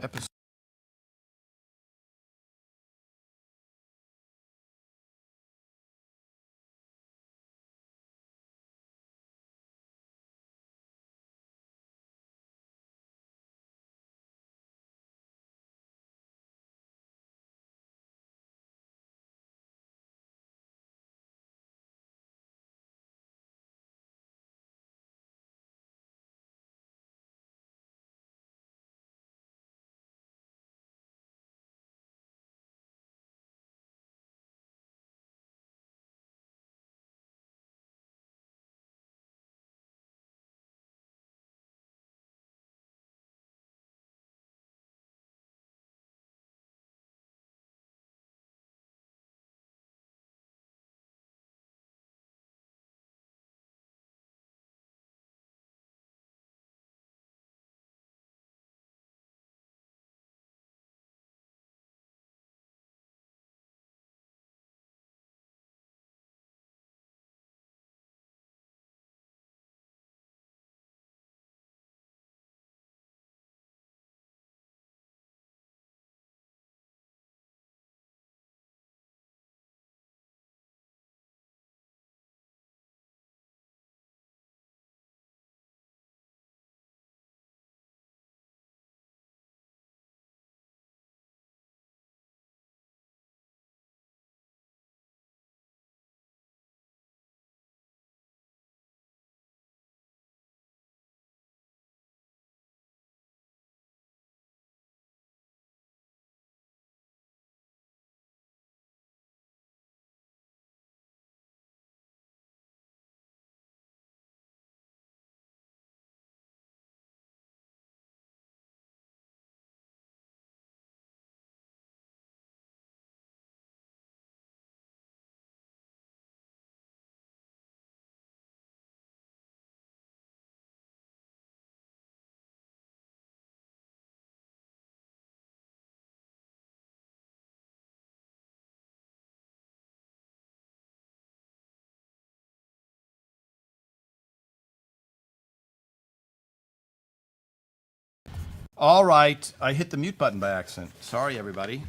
All right, I hit the mute button by accident. Sorry, everybody.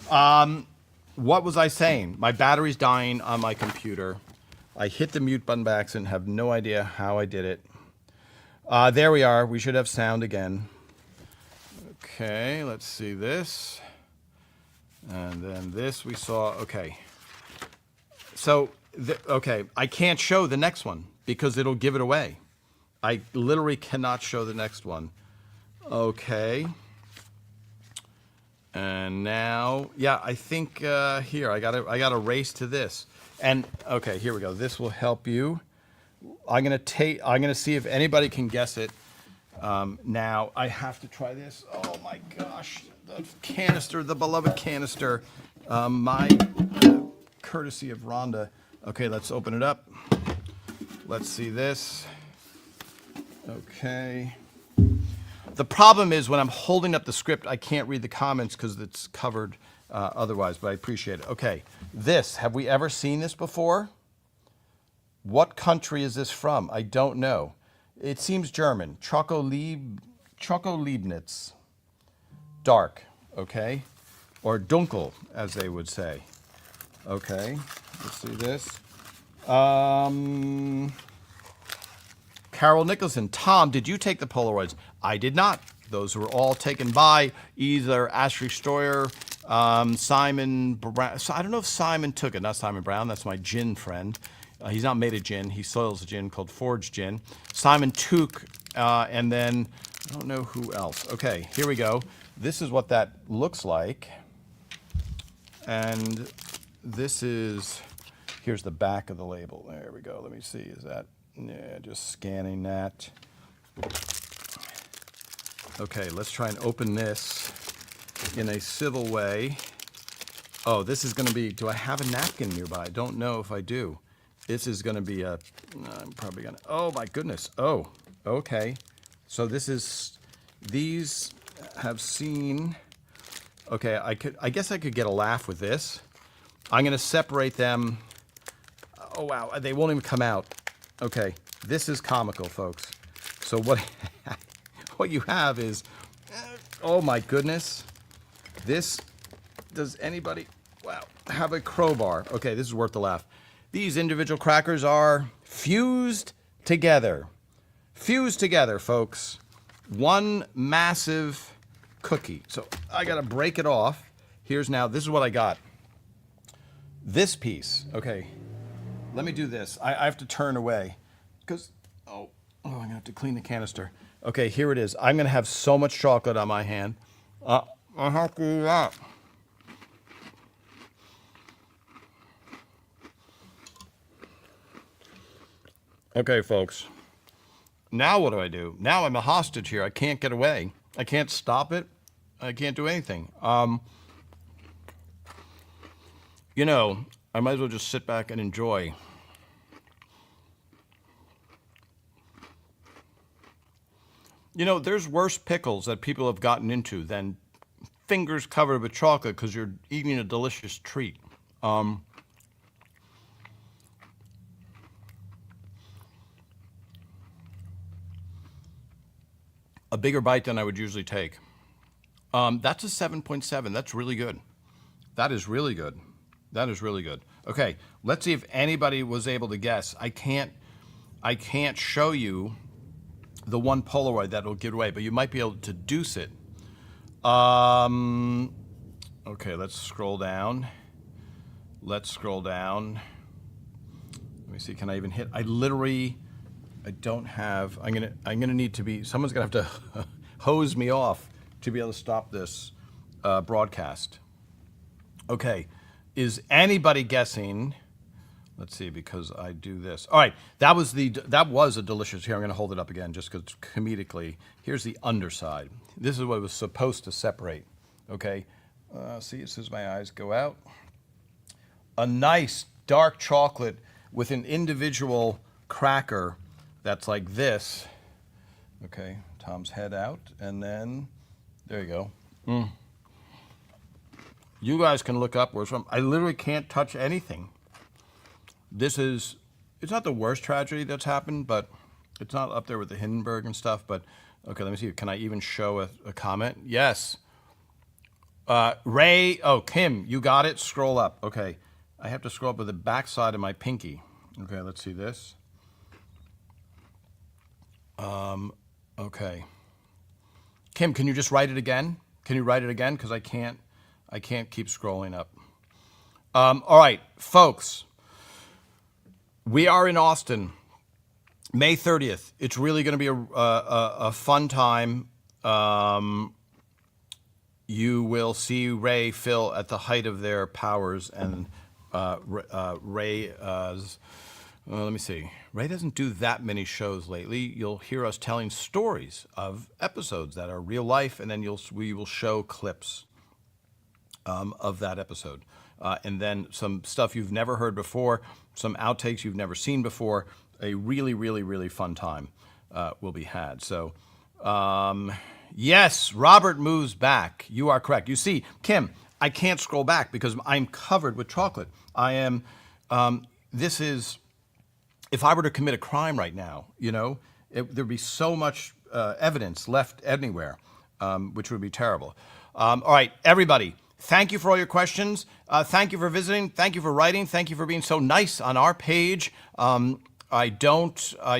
What was I saying? My battery's dying on my computer. I hit the mute button by accident, have no idea how I did it. There we are. We should have sound again. Okay, let's see this. And then this we saw. Okay. So, okay, I can't show the next one because it'll give it away. I literally cannot show the next one. Okay. And now, yeah, I think here I gotta race to this. And okay, here we go. This will help you. I'm gonna see if anybody can guess it. Now I have to try this. Oh my gosh, the canister, the beloved canister. My courtesy of Rhonda. Okay, let's open it up. Let's see this. Okay. The problem is when I'm holding up the script, I can't read the comments because it's covered otherwise, but I appreciate it. Okay, this, have we ever seen this before? What country is this from? I don't know. It seems German. Schoko-Leibniz. Dark, okay? Or dunkel, as they would say. Okay, let's see this. Carol Nicholson. Tom, did you take the Polaroids? I did not. Those were all taken by either Ashley Stroyer, Simon Brown. So I don't know if Simon took it. Not Simon Brown. That's my gin friend. He's not made of gin. He soils a gin called Forge Gin. Simon Took, and then I don't know who else. Okay, here we go. This is what that looks like. And this is, here's the back of the label. There we go. Let me see. Is that, yeah, just scanning that. Okay, let's try and open this in a civil way. Oh, this is going to be, do I have a napkin nearby? I don't know if I do. This is going to be a, I'm probably going to, oh my goodness. Oh, okay. So this is, these have seen, okay, I guess I could get a laugh with this. I'm going to separate them. Oh, wow, they won't even come out. Okay, this is comical, folks. So what, what you have is, oh my goodness, this, does anybody, wow, have a crowbar? Okay, this is worth the laugh. These individual crackers are fused together. Fused together, folks. One massive cookie. So I got to break it off. Here's now, this is what I got. This piece, okay. Let me do this. I have to turn away because, I'm going to have to clean the canister. Okay, here it is. I'm going to have so much chocolate on my hand. I have to do that. Okay, folks. Now what do? Now I'm a hostage here. I can't get away. I can't stop it. I can't do anything. You know, I might as well just sit back and enjoy. You know, there's worse pickles that people have gotten into than fingers covered with chocolate because you're eating a delicious treat. A bigger bite than I would usually take. That's a 7.7. That's really good. That is really good. That is really good. Okay, let's see if anybody was able to guess. I can't show you the one Polaroid that'll give away, but you might be able to deduce it. Okay, let's scroll down. Let's scroll down. Let me see, can I even hit? I don't have, I'm gonna need to be, someone's gonna have to hose me off to be able to stop this broadcast. Okay, is anybody guessing? Let's see, because I do this. All right, that was a delicious, here I'm gonna hold it up again just because comedically. Here's the underside. This is what it was supposed to separate, okay? See, as soon as my eyes go out. A nice dark chocolate with an individual cracker that's like this. Okay, Tom's head out, and then, there you go. You guys can look up where it's from. I literally can't touch anything. This is, it's not the worst tragedy that's happened, but it's not up there with the Hindenburg and stuff, but, okay, let me see, can I even show a comment? Yes. Ray, Kim, you got it, scroll up. Okay, I have to scroll up with the back side of my pinky. Okay, let's see this. Okay. Kim, can you just write it again? Can you write it again? Because I can't keep scrolling up. All right, folks. We are in Austin, May 30th. It's really going to be a fun time. You will see Ray, Phil at the height of their powers, and Ray, let me see. Ray doesn't do that many shows lately. You'll hear us telling stories of episodes that are real life, and then we will show clips of that episode. And then some stuff you've never heard before, some outtakes you've never seen before. A really, really, really fun time will be had. So, yes, Robert moves back. You are correct. You see, Kim, I can't scroll back because I'm covered with chocolate. I am, this is, if I were to commit a crime right now, you know, there'd be so much evidence left anywhere, which would be terrible. All right, everybody. Thank you for all your questions. Thank you for visiting. Thank you for writing. Thank you for being so nice on our page. I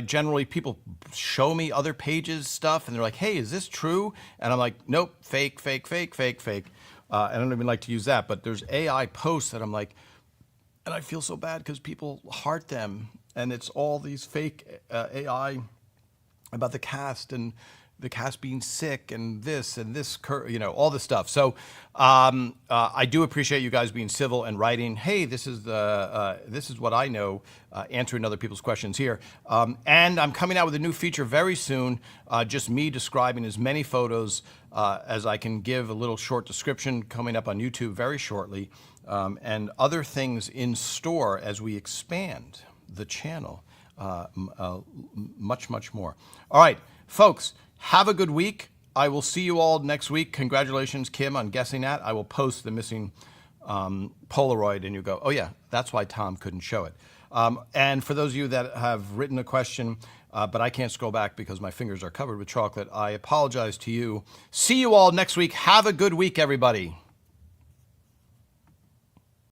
generally, people show me other pages stuff and they're like, hey, is this true? And I'm like, nope, fake, fake, fake, fake, fake. I don't even like to use that, but there's AI posts that I'm like, and I feel so bad because people heart them and it's all these fake AI about the cast and the cast being sick and this, all this stuff. So I do appreciate you guys being civil and writing. Hey, this is what I know, answering other people's questions here. And I'm coming out with a new feature very soon, just me describing as many photos as I can give, a little short description coming up on YouTube very shortly, and other things in store as we expand the channel much, much more. All right, folks. Have a good week. I will see you all next week. Congratulations, Kim, on guessing that. I will post the missing Polaroid, and you go, oh yeah, that's why Tom couldn't show it. And for those of you that have written a question, but I can't scroll back because my fingers are covered with chocolate, I apologize to you. See you all next week. Have a good week, everybody.